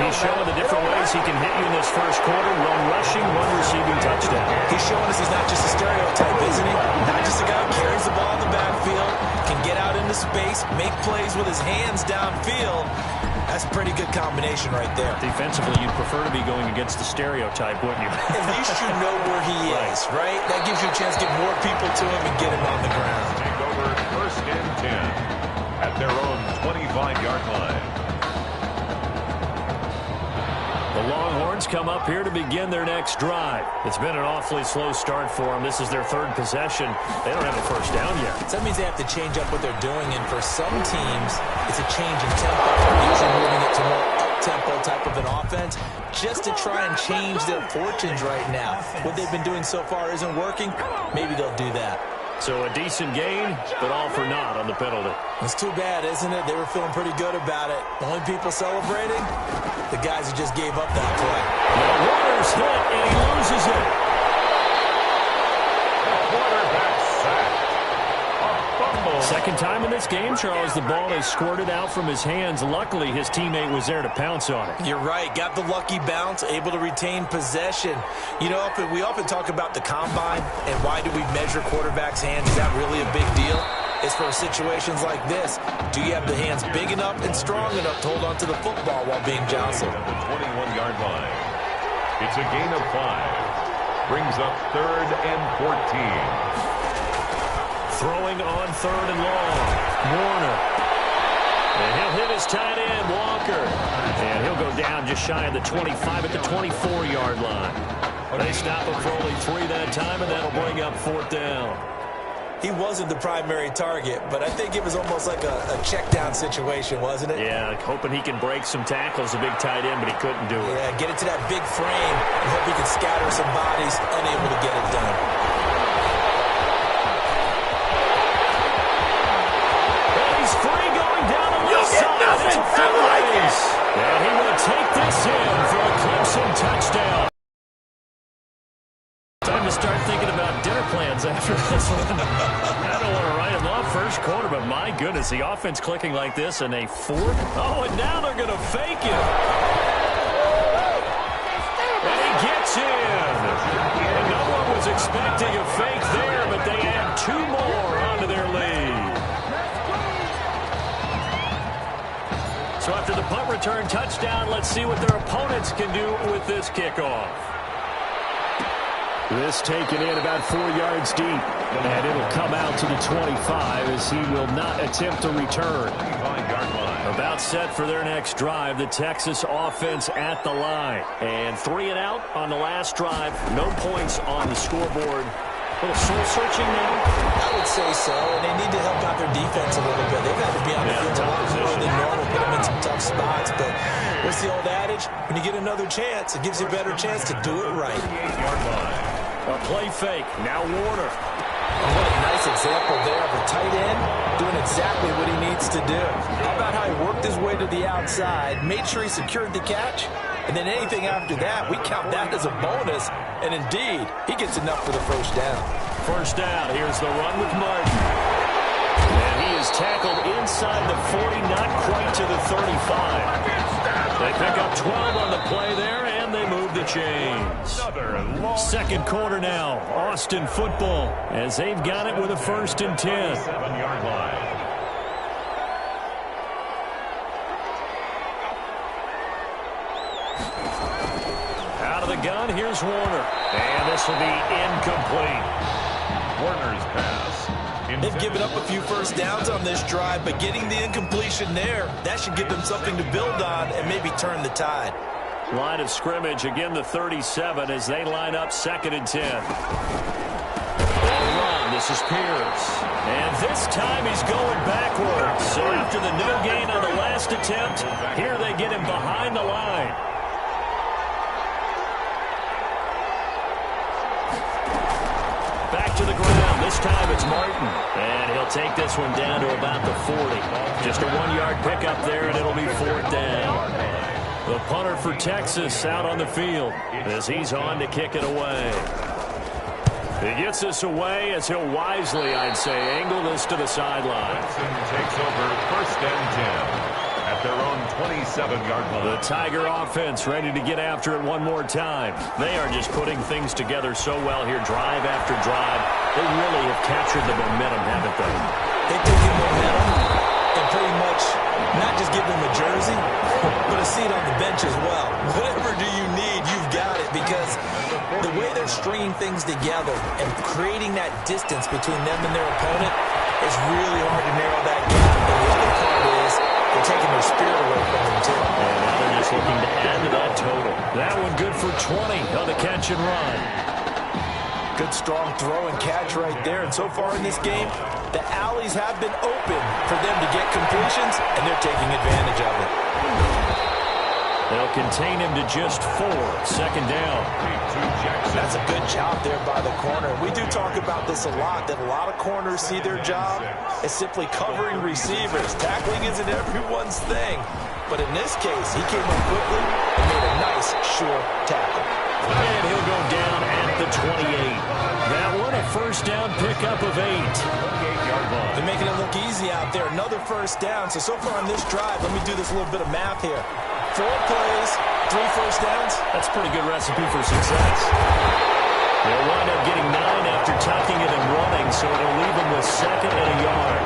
He's showing the different ways he can hit you in this first quarter. 1 rushing, 1 receiving touchdown. He's showing us he's not just a stereotype, isn't he? Not just a guy who carries the ball in the backfield, can get out into space, make plays with his hands downfield. That's a pretty good combination right there. Defensively, you'd prefer to be going against the stereotype, wouldn't you? At least you know where he is, right? That gives you a chance to get more people to him and get him on the ground. Take over 1st and 10 at their own 25-yard line. The Longhorns come up here to begin their next drive. It's been an awfully slow start for them. This is their 3rd possession. They don't have a first down yet. So that means they have to change up what they're doing, and for some teams, it's a change in tempo. Usually moving it to more up-tempo type of an offense just to try and change their fortunes right now. What they've been doing so far isn't working. Maybe they'll do that. So a decent gain, but all for naught on the penalty. It's too bad, isn't it? They were feeling pretty good about it. The only people celebrating, the guys who just gave up that play. Now Warner's hit, and he loses it. The quarterback sack. A Second time in this game, Charles, the ball is squirted out from his hands. Luckily, his teammate was there to pounce on it. You're right. Got the lucky bounce, able to retain possession. You know, we often talk about the combine and why do we measure quarterbacks' hands. Is that really a big deal? It's for situations like this. Do you have the hands big enough and strong enough to hold on to the football while being jostled? At the 21-yard line. It's a gain of 5. Brings up 3rd and 14. Throwing on 3rd and long. Warner. And he'll hit his tight end, Walker. And he'll go down just shy of the 25 at the 24-yard line. They stop him for only 3 that time, and that'll bring up 4th down. He wasn't the primary target, but I think it was almost like a check-down situation, wasn't it? Yeah, hoping he can break some tackles, a big tight end, but he couldn't do it. Yeah, get it to that big frame and hope he can scatter some bodies, unable to get it done. He's free going down the left side. Nothing. I like it. And he will take this in for a Clemson touchdown. Time to start thinking about dinner plans after this one. I don't want to write him off first quarter, but my goodness, the offense clicking like this in a 4th. Oh, and now they're going to fake it. And he gets in. And no one was expecting a fake there, but they add 2 more onto their lead. So after the punt return touchdown, let's see what their opponents can do with this kickoff. This taken in about 4 yards deep. And it'll come out to the 25 as he will not attempt to return. About set for their next drive. The Texas offense at the line. And 3 and out on the last drive. No points on the scoreboard. A little soul-searching now? I would say so, and they need to help out their defense a little bit. They've had to be on the field a lot more than normal, put them in some tough spots. But what's the old adage? When you get another chance, it gives you a better chance to do it right. A play fake. Now Warner. And what a nice example there of a tight end doing exactly what he needs to do. How about how he worked his way to the outside, made sure he secured the catch, and then anything after that, we count that as a bonus. And indeed, he gets enough for the first down. First down. Here's the run with Martin. And he is tackled inside the 40, not quite to the 35. They pick up 12 on the play there, and they move the chains. Second quarter now. Austin football as they've got it with a 1st and 10. 7-yard line. Out of the gun, here's Warner. And this will be incomplete. Warner's pass. They've given up a few first downs on this drive, but getting the incompletion there, that should give them something to build on and maybe turn the tide. Line of scrimmage, again the 37 as they line up 2nd and 10. Run, this is Pierce. And this time he's going backwards. So after the no gain on the last attempt, here they get him behind the line. Back to the ground. This time it's Martin. And he'll take this one down to about the 40. Just a 1-yard pickup there, and it'll be 4th down. The punter for Texas out on the field as he's on to kick it away. He gets this away as he'll wisely, I'd say, angle this to the sideline. Clemson takes over 1st and 10 at their own 27-yard line. The Tiger offense ready to get after it one more time. They are just putting things together so well here, drive after drive. They really have captured the momentum, haven't they? They've taken momentum and pretty much not just give them a jersey, but a seat on the bench as well. Whatever do you need, you've got it, because the way they're stringing things together and creating that distance between them and their opponent is really hard to narrow that gap. And the other part is they're taking their spirit away from them, too. And now they're just looking to add to that total. That one good for 20 on the catch and run. Good strong throw and catch right there. And so far in this game, the alleys have been open for them to get completions, and they're taking advantage of it. They'll contain him to just 4. 2nd down. That's a good job there by the corner. We do talk about this a lot, that a lot of corners see their job as simply covering receivers. Tackling isn't everyone's thing. But in this case, he came up quickly and made a nice, sure tackle. And he'll go down at the 28. That one, a 1st down pickup of 8. 28-yard line. They're making it look easy out there. Another first down. So far on this drive, let me do this little bit of math here. 4 plays, 3 first downs. That's a pretty good recipe for success. They'll wind up getting 9 after tucking it and running, so it'll leave them with 2nd and a yard.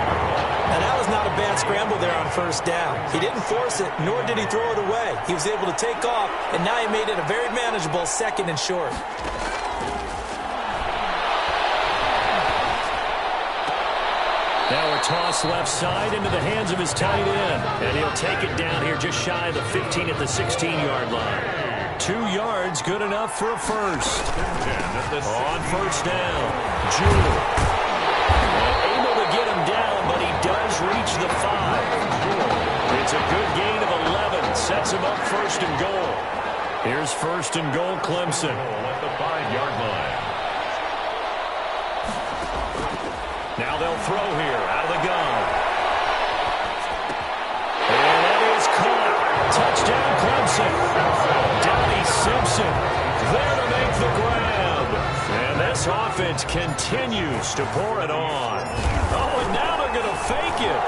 And that was not a bad scramble there on first down. He didn't force it, nor did he throw it away. He was able to take off, and now he made it a very manageable 2nd and short. Now a toss left side into the hands of his tight end. And he'll take it down here just shy of the 15 at the 16-yard line. 2 yards, good enough for a first. On first down, Jewell. Able to get him down, but he does reach the 5. It's a good gain of 11. Sets him up 1st and goal. Here's 1st and goal, Clemson. At the 5-yard line. Now they'll throw here out of the gun. And that is caught. Touchdown, Clemson. Donnie Simpson there to make the grab. And this offense continues to pour it on. Oh, and now they're going to fake it.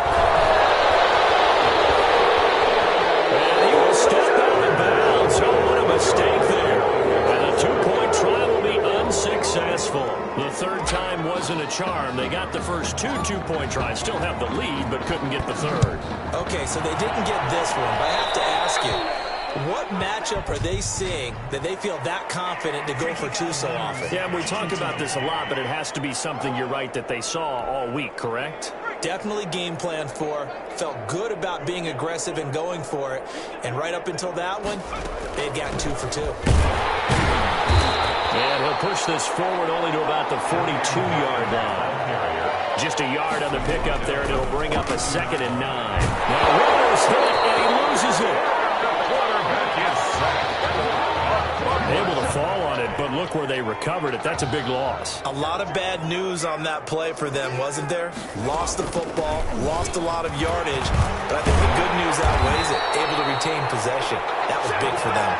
And he will step out of bounds. Oh, what a mistake there. And a 2-point try will be unsuccessful. The 3rd time wasn't a charm. They got the first 2 2-point tries. Still have the lead, but couldn't get the 3rd. Okay, so they didn't get this one, but I have to ask you, what matchup are they seeing that they feel that confident to go for 2 so often? Yeah, we talk about this a lot, but it has to be something, you're right, that they saw all week, correct? Definitely game plan for. Felt good about being aggressive and going for it. And right up until that one, they'd gotten 2 for 2. And he'll push this forward only to about the 42-yard line. Just a yard on the pickup there, and it'll bring up a 2nd and 9. Now Rivers hit, and he loses it. Able to fall on it, but look where they recovered it. That's a big loss. A lot of bad news on that play for them, wasn't there? Lost the football, lost a lot of yardage, but I think the good news outweighs it. Able to retain possession. That was big for them.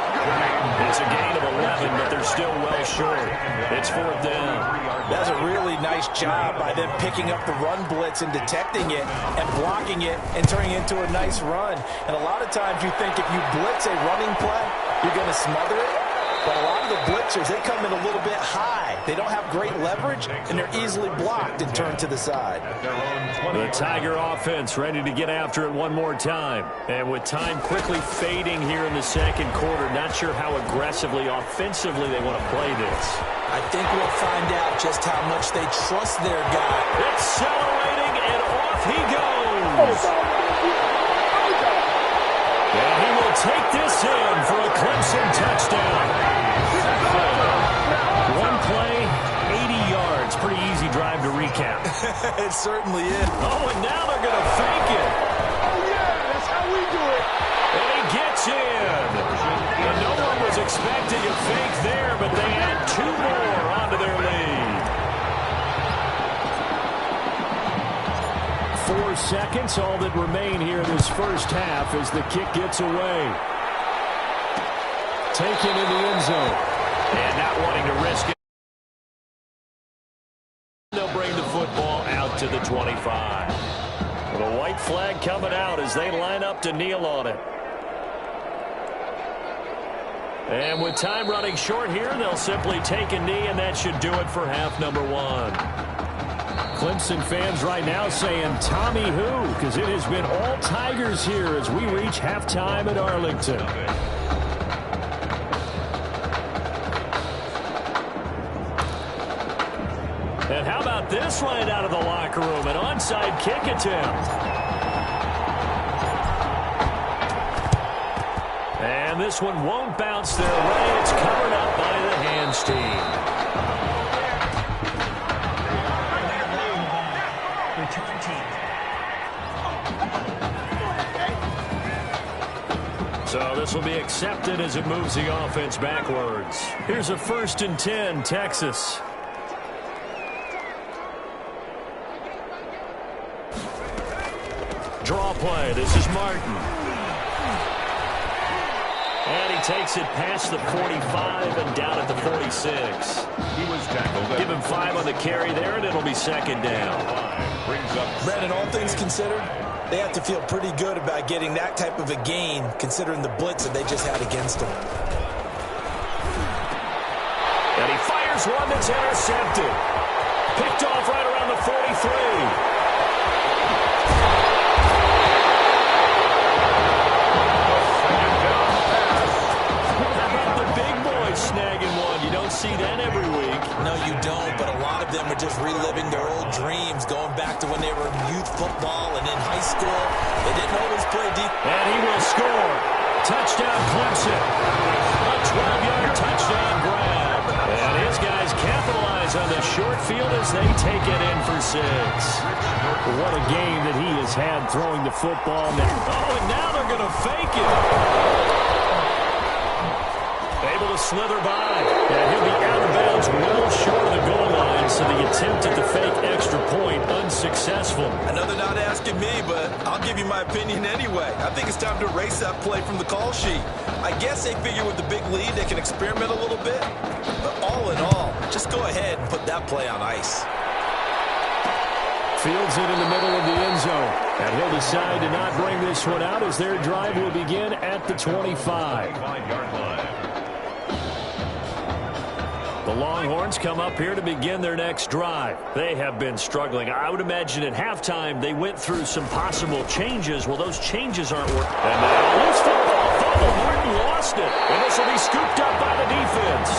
It's a gain of 11, but they're still well short. It's 4th down. That's a really nice job by them picking up the run blitz and detecting it and blocking it and turning it into a nice run. And a lot of times you think if you blitz a running play, you're going to smother it. But a lot of the blitzers, they come in a little bit high. They don't have great leverage, and they're easily blocked and turned to the side. The Tiger offense ready to get after it one more time. And with time quickly fading here in the 2nd quarter, not sure how aggressively, offensively they want to play this. I think we'll find out just how much they trust their guy. Accelerating, and off he goes. And he will take this in for a Clemson touchdown. One play, 80 yards. Pretty easy drive to recap. It certainly is. Oh, and now they're going to fake it. Oh, yeah, that's how we do it. And he gets in. And no one was expecting a fake there, but they add 2 more onto their lead. 4 seconds, all that remain here in this first half as the kick gets away. Taken in the end zone. And not wanting to risk it. They'll bring the football out to the 25. The white flag coming out as they line up to kneel on it. And with time running short here, they'll simply take a knee, and that should do it for half number 1. Clemson fans right now saying, Tommy who? Because it has been all Tigers here as we reach halftime at Arlington. And how about this right out of the locker room? An onside kick attempt. And this one won't bounce their way. It's covered up by the hands team. So this will be accepted as it moves the offense backwards. Here's a 1st and 10, Texas. Draw play. This is Martin. And he takes it past the 45 and down at the 46. He was tackled. Give him 5 on the carry there, and it'll be second down. Brings up Brandon, all things considered, they have to feel pretty good about getting that type of a gain, considering the blitz that they just had against them. And he fires one that's intercepted. Picked off right around the 43. Snagging one. You don't see that every week. No, you don't, but a lot of them are just reliving their old dreams, going back to when they were in youth football and in high school. They didn't always play deep. And he will score. Touchdown, Clemson. A 12-yard touchdown grab. And his guys capitalize on the short field as they take it in for 6. What a game that he has had throwing the football. Oh, and now they're going to fake it. Able to slither by. And he'll be out of bounds well short of the goal line, so the attempt at the fake extra point unsuccessful. I know they're not asking me, but I'll give you my opinion anyway. I think it's time to erase that play from the call sheet. I guess they figure with the big lead they can experiment a little bit. But all in all, just go ahead and put that play on ice. Fields it in the middle of the end zone. And he'll decide to not bring this one out as their drive will begin at the 25-yard line. The Longhorns come up here to begin their next drive. They have been struggling. I would imagine at halftime they went through some possible changes. Well, those changes aren't working. And now loose football. Fumble. Martin lost it. And this will be scooped up by the defense.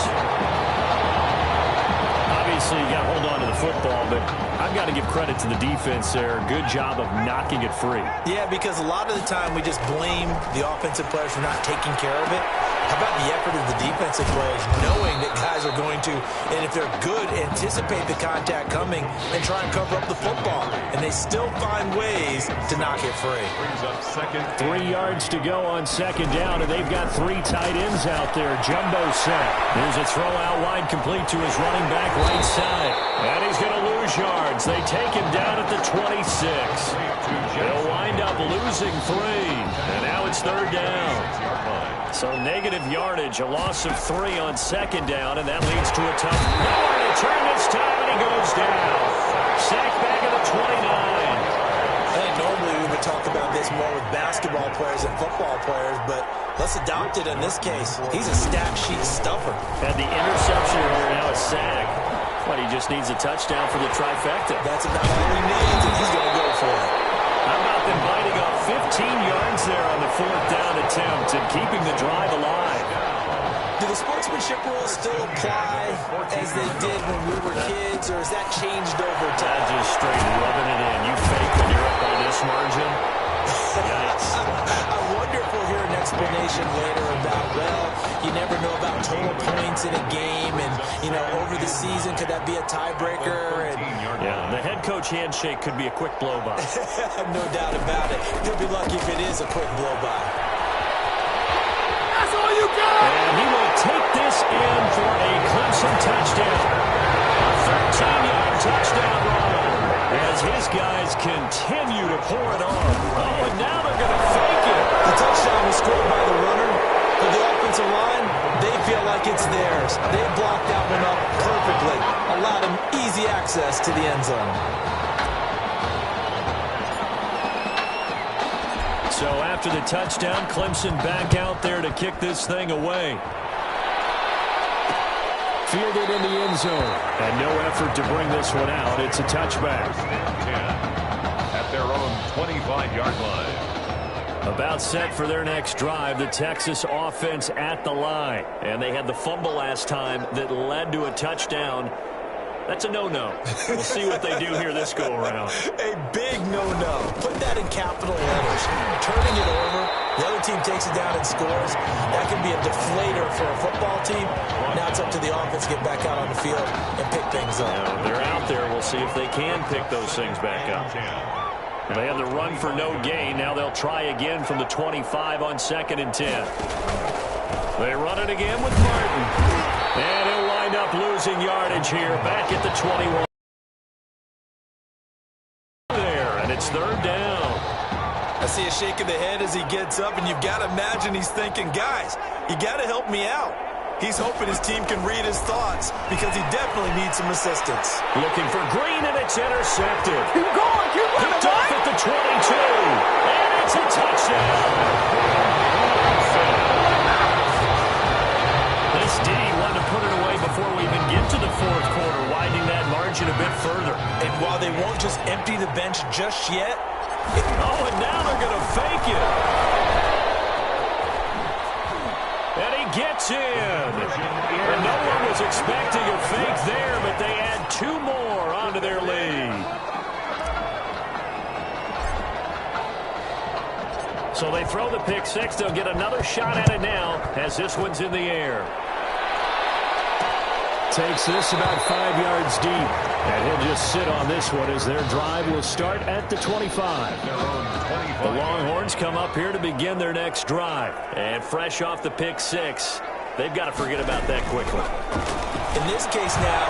Obviously, you got to hold on to the football, but I've got to give credit to the defense there. Good job of knocking it free. Yeah, because a lot of the time we just blame the offensive players for not taking care of it. How about the effort of the defensive players, knowing that guys are going to, and if they're good, anticipate the contact coming and try and cover up the football. And they still find ways to knock it free. Brings up second. 3 yards to go on second down, and they've got 3 tight ends out there. Jumbo set. There's a throw out wide complete to his running back right side. And he's going to lose yards. They take him down at the 26. They'll wind up losing 3. And now it's third down. So negative yardage, a loss of 3 on second down, and that leads to a tough nowhere to turn this time, and he goes down. Sack back at the 29. I think normally we would talk about this more with basketball players and football players, but let's adopt it in this case. He's a stat sheet stuffer. And the interception here, now a sack. But he just needs a touchdown for the trifecta. That's about all he needs, and he's going to go for it. How about them biting off 15 yards there on the 4th down attempt and keeping the drive alive? Do the sportsmanship rules still apply as they did when we were kids, or has that changed over time? Just straight rubbing it in. You fake when you're up by this margin. Yikes. I wonder if we'll hear an explanation later about, well, you never know about total points in a game, and, you know, over the season, could that be a tiebreaker? And yeah, the head coach handshake could be a quick blow-by. No doubt about it. You'll be lucky if it is a quick blow-by. That's all you got! And he will take this in for a Clemson touchdown. A 13-yard touchdown run as his guys continue to pour it on. Oh, and now they're going to fake it. The touchdown was scored by the runner. For the offensive line, they feel like it's theirs. They blocked that one up perfectly. Allowed him easy access to the end zone. So after the touchdown, Clemson back out there to kick this thing away. Fielded in the end zone. And no effort to bring this one out. It's a touchback. 10 at their own 25-yard line. About set for their next drive, the Texas offense at the line. And they had the fumble last time that led to a touchdown. That's a no-no. We'll see what they do here this go-around. A big no-no. Put that in capital letters. Turning it over, the other team takes it down and scores. That can be a deflator for a football team. Now it's up to the offense to get back out on the field and pick things up. Now, they're out there. We'll see if they can pick those things back up. They had the run for no gain. Now they'll try again from the 25 on 2nd and 10. They run it again with Martin. And he'll wind up losing yardage here back at the 21. There, and it's third down. I see a shake of the head as he gets up, and you've got to imagine he's thinking, guys, you got to help me out. He's hoping his team can read his thoughts because he definitely needs some assistance. Looking for Green, and it's intercepted. Keep going, Picked off at the 22, and it's a touchdown. This D wanted to put it away before we even get to the fourth quarter, widening that margin a bit further. And while they won't just empty the bench just yet. Oh, and now they're going to fake it. And he gets in. And no one was expecting a fake there, but they add 2 more onto their lead. So they throw the pick six. They'll get another shot at it now as this one's in the air. Takes this about 5 yards deep. And he'll just sit on this one as their drive will start at the 25. The Longhorns come up here to begin their next drive. And fresh off the pick six, they've got to forget about that quickly. In this case now,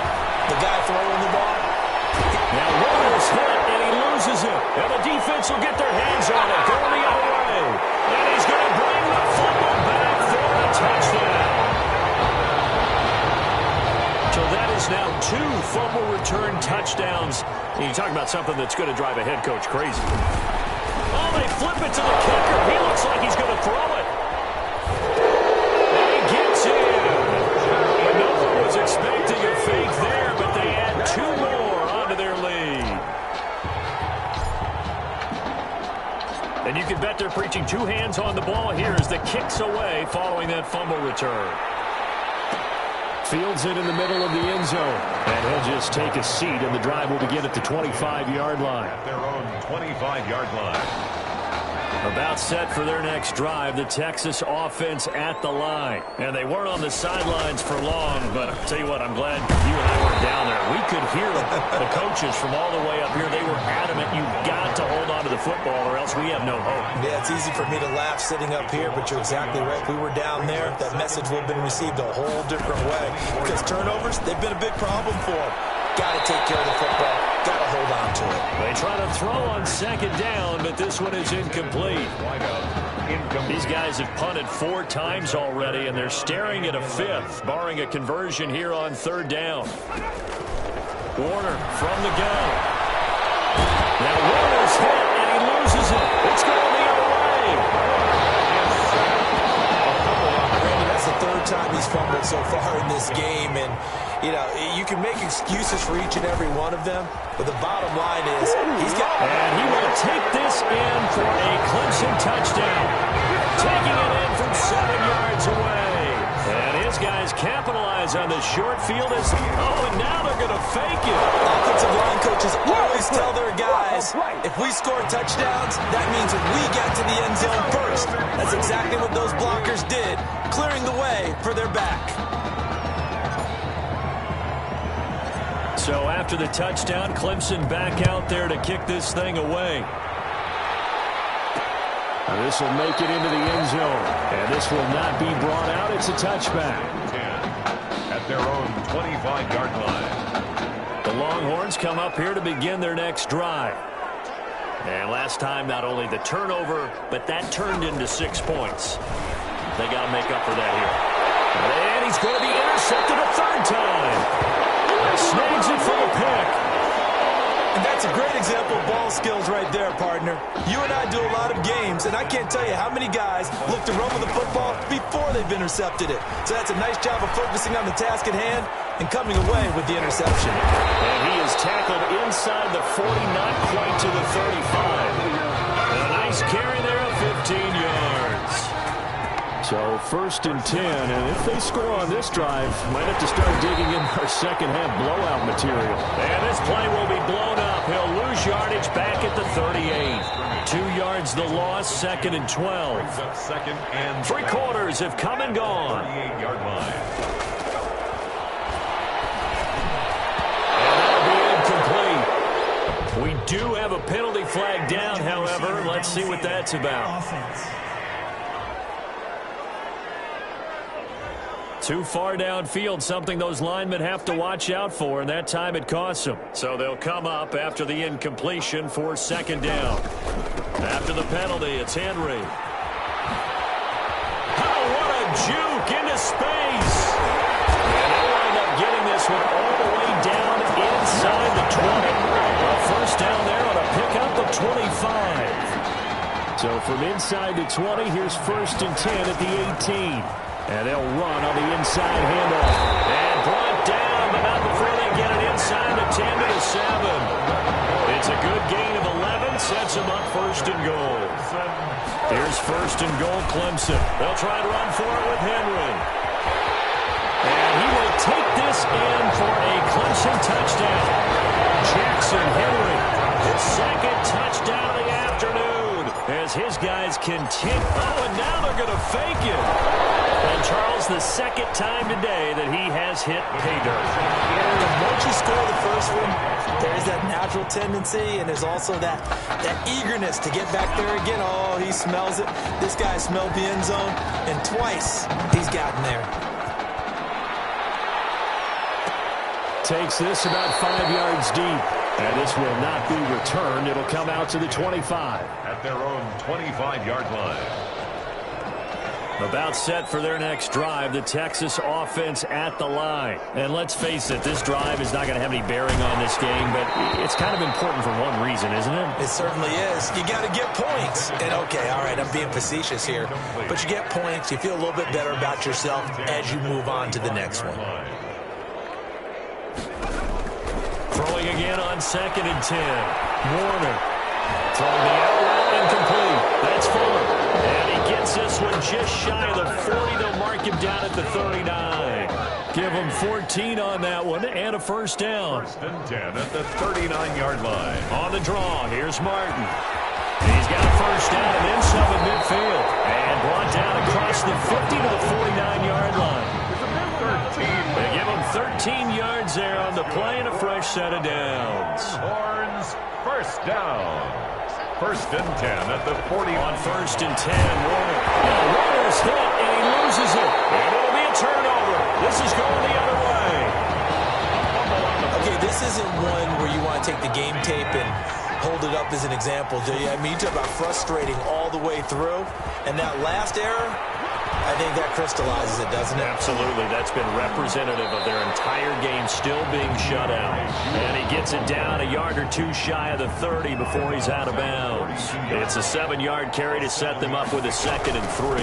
the guy throwing the ball. Now Warner's hit, and he loses it. And the defense will get their hands on it, going the other way. And he's going to bring the fumble back for a touchdown. So that is now 2 fumble return touchdowns. And you talk about something that's going to drive a head coach crazy. Oh, they flip it to the kicker. He looks like he's going to throw it. And he gets in. And no one was expecting a fake there, but they add 2 more onto their lead. And you can bet they're preaching 2 hands on the ball here as the kick's away following that fumble return. Fields it in the middle of the end zone. And he'll just take a seat, and the drive will begin at the 25-yard line. At their own 25-yard line. About set for their next drive, the Texas offense at the line. And they weren't on the sidelines for long, but I'll tell you what, I'm glad you and I weren't down there. We could hear the coaches from all the way up here. They were adamant, you've got to hold on to the football or else we have no hope. Yeah, it's easy for me to laugh sitting up here, but you're exactly right. We were down there. That message would have been received a whole different way. Because turnovers, they've been a big problem for them. Got to take care of the football. Got to hold on to it. They try to throw on second down, but this one is incomplete. These guys have punted 4 times already, and they're staring at a 5th, barring a conversion here on 3rd down. Warner from the gun. Now Warner's hit, and he loses it. It's going the other way. Randy, that's the 3rd time he's fumbled so far in this game, and you know, you can make excuses for each and every one of them, but the bottom line is he's got... And he will take this in for a Clemson touchdown. Taking it in from 7 yards away. And his guys capitalize on the short field as... Oh, and now they're going to fake it. Offensive line coaches always tell their guys, if we score touchdowns, that means that we get to the end zone first. That's exactly what those blockers did, clearing the way for their back. So after the touchdown, Clemson back out there to kick this thing away. And this will make it into the end zone. And this will not be brought out. It's a touchback. 10 at their own 25-yard line. The Longhorns come up here to begin their next drive. And last time, not only the turnover, but that turned into 6 points. They got to make up for that here. And he's going to be intercepted a 3rd time. Snags it for a pick. And that's a great example of ball skills right there, partner. You and I do a lot of games, and I can't tell you how many guys look to run with the football before they've intercepted it. So that's a nice job of focusing on the task at hand and coming away with the interception. And he is tackled inside the 40, not quite to the 35. And a nice carry there of 15 yards. So 1st and 10, and if they score on this drive, might have to start digging in our second-half blowout material. And this play will be blown up. He'll lose yardage back at the 38. 2 yards the loss, 2nd and 12. 2nd and 3 quarters have come and gone. 38-yard line. And that'll be incomplete. We do have a penalty flag down, however. Let's see what that's about. Too far downfield, something those linemen have to watch out for, and that time it costs them. So they'll come up after the incompletion for 2nd down. After the penalty, it's Henry. Oh, what a juke! juke into space. And they'll wind up getting this one all the way down inside the 20. A first down there on a pickup of 25. So from inside the 20, here's 1st and 10 at the 18. And they'll run on the inside handoff. And brought down, but not before they get it inside the 10 to the 7. It's a good gain of 11, sets them up 1st and goal. Here's 1st and goal, Clemson. They'll try to run for it with Henry. And he will take this in for a Clemson touchdown. Jackson Henry, his 2nd touchdown of the afternoon, as his guys continue. Oh, and now they're going to fake it. And Charles, the 2nd time today that he has hit pay dirt. Once you score the first one, there's that natural tendency, and there's also that eagerness to get back there again. Oh, he smells it. This guy smelled the end zone, and twice he's gotten there. Takes this about 5 yards deep. And this will not be returned. It'll come out to the 25. At their own 25-yard line. About set for their next drive, the Texas offense at the line. And let's face it, this drive is not going to have any bearing on this game, but it's kind of important for one reason, isn't it? It certainly is. You got to get points. And okay, all right, I'm being facetious here, but you get points, you feel a little bit better about yourself as you move on to the next one. Throwing again on 2nd and 10. Warner throwing the out route incomplete. That's Fuller. And he gets this one just shy of the 40. They'll mark him down at the 39. Give him 14 on that one and a first down. 1st and 10 at the 39-yard line. On the draw, here's Martin. He's got a first down and then some at midfield. And brought down across the 50 to the 49-yard line. They give him 13 yards there on the play and a fresh set of downs. Horns, first down. 1st and 10 at the 40. On 1st and 10, Warner. Warner's hit, and he loses it. And it'll be a turnover. This is going the other way. Okay, this isn't one where you want to take the game tape and hold it up as an example, do you? I mean, you talk about frustrating all the way through. And that last error, I think that crystallizes it, doesn't it? Absolutely. That's been representative of their entire game still being shut out. And he gets it down a yard or two shy of the 30 before he's out of bounds. It's a 7-yard carry to set them up with a 2nd and 3.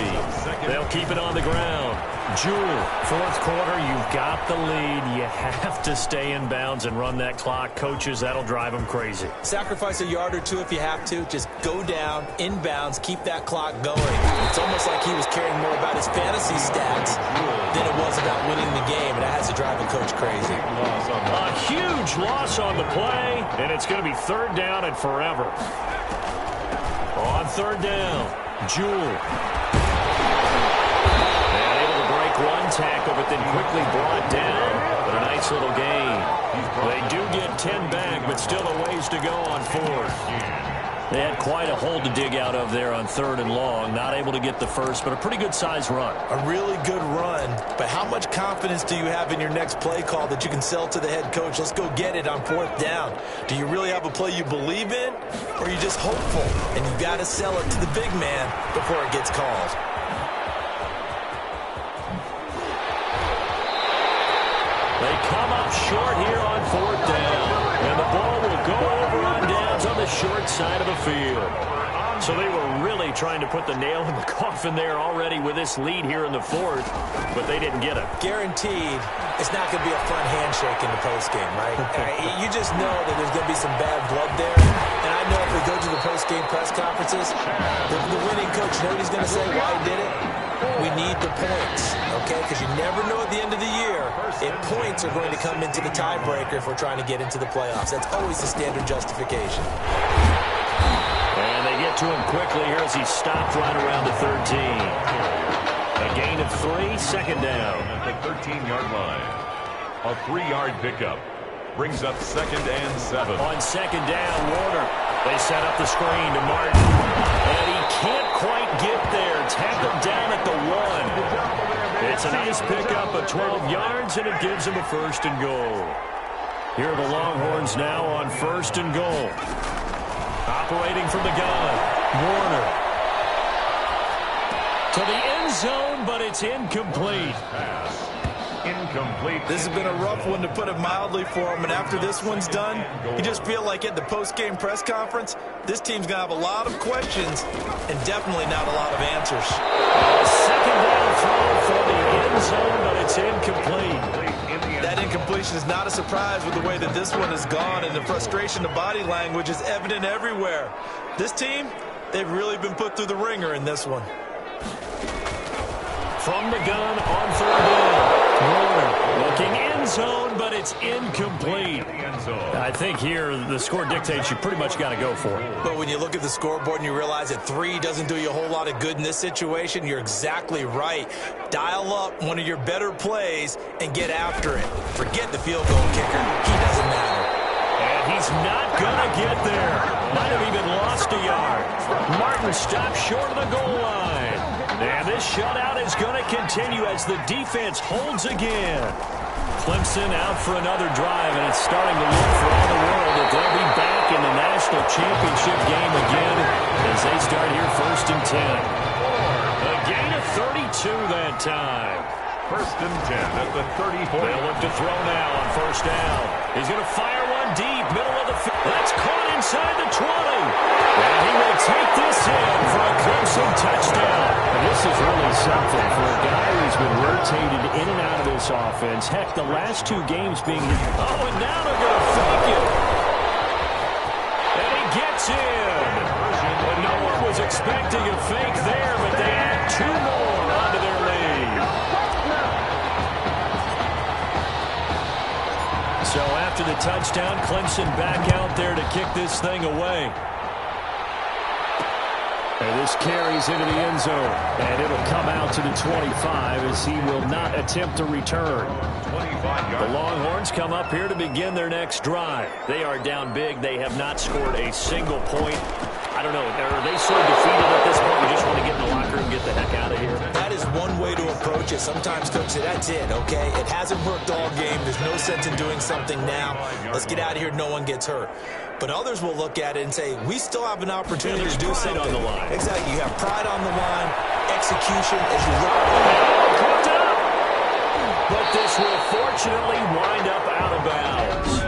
They'll keep it on the ground. Jewell, 4th quarter, you've got the lead. You have to stay in bounds and run that clock. Coaches, that'll drive them crazy. Sacrifice a yard or two if you have to. Just go down, in bounds, keep that clock going. It's almost like he was caring more about his fantasy stats than it was about winning the game, and that has to drive a coach crazy. A huge loss on the play, and it's going to be 3rd down and forever. On 3rd down, Jewell. One tackle, but then quickly brought down. But a nice little gain. They do get 10 back, but still a ways to go on 4th. They had quite a hole to dig out of there on 3rd and long. Not able to get the first, but a pretty good-sized run. A really good run, but how much confidence do you have in your next play call that you can sell to the head coach? Let's go get it on 4th down. Do you really have a play you believe in, or are you just hopeful? And you got to sell it to the big man before it gets called. They come up short here on 4th down. And the ball will go over on downs on the short side of the field. So they were really trying to put the nail in the coffin there already with this lead here in the 4th, but they didn't get it. Guaranteed, it's not going to be a fun handshake in the postgame, right? You just know that there's going to be some bad blood there. And I know if we go to the postgame press conferences, the winning coach, you know what he's going to say, why he did it? We need the points, okay? Because you never know at the end of the year if points are going to come into the tiebreaker if we're trying to get into the playoffs. That's always the standard justification. And they get to him quickly here as he stopped right around the 13. A gain of 3, 2nd down. At the 13-yard line. A 3-yard pickup. Brings up 2nd and 7. On 2nd down, Warner. They set up the screen to Martin. And he can't quite get there. Tackled down at the 1. It's a nice pickup of 12 yards, and it gives him a 1st and goal. Here are the Longhorns now on 1st and goal. Operating from the gun, Warner. To the end zone. zone, but it's incomplete. Incomplete. This has been a rough one, to put it mildly, for him. And after this one's done, you just feel like at the post-game press conference, this team's going to have a lot of questions and definitely not a lot of answers. Second down throw for the end zone, but it's incomplete. That incompletion is not a surprise with the way that this one has gone, and the frustration, the body language is evident everywhere. This team, they've really been put through the ringer in this one. From the gun on third down. Warner looking end zone, but it's incomplete. I think here the score dictates you pretty much got to go for it. But when you look at the scoreboard and you realize that 3 doesn't do you a whole lot of good in this situation, you're exactly right. Dial up one of your better plays and get after it. Forget the field goal kicker. He doesn't matter. And he's not going to get there. Might have even lost a yard. Martin stopped short of the goal line. And this shutout is going to continue as the defense holds again. Clemson out for another drive, and it's starting to look for all the world that they'll be back in the national championship game again as they start here 1st and 10. A gain of 32 that time. 1st and 10 at the 34. They'll look to throw now on 1st down. He's going to fire one deep, middle of the field. That's caught inside the 20. And he will take this in for a Clemson touchdown. And this is really something for a guy who's been rotated in and out of this offense. Heck, the last 2 games being... Oh, and now they're going to fake it. And he gets in. And no one was expecting a fake there, but they add 2 more onto their lead. So after the touchdown, Clemson back out there to kick this thing away. And this carries into the end zone. And it'll come out to the 25 as he will not attempt to return. The Longhorns come up here to begin their next drive. They are down big. They have not scored a single point. I don't know. Are they so defeated at this point? We just want to get in the locker room and get the heck out of here. That is one way to approach it. Sometimes, Coach, say, that's it, okay? It hasn't worked all game. There's no sense in doing something now. Let's get out of here. No one gets hurt. But others will look at it and say, we still have an opportunity to do something. On the line. Exactly. You have pride on the line, execution as you look. Cooked up. But this will fortunately wind up out of bounds.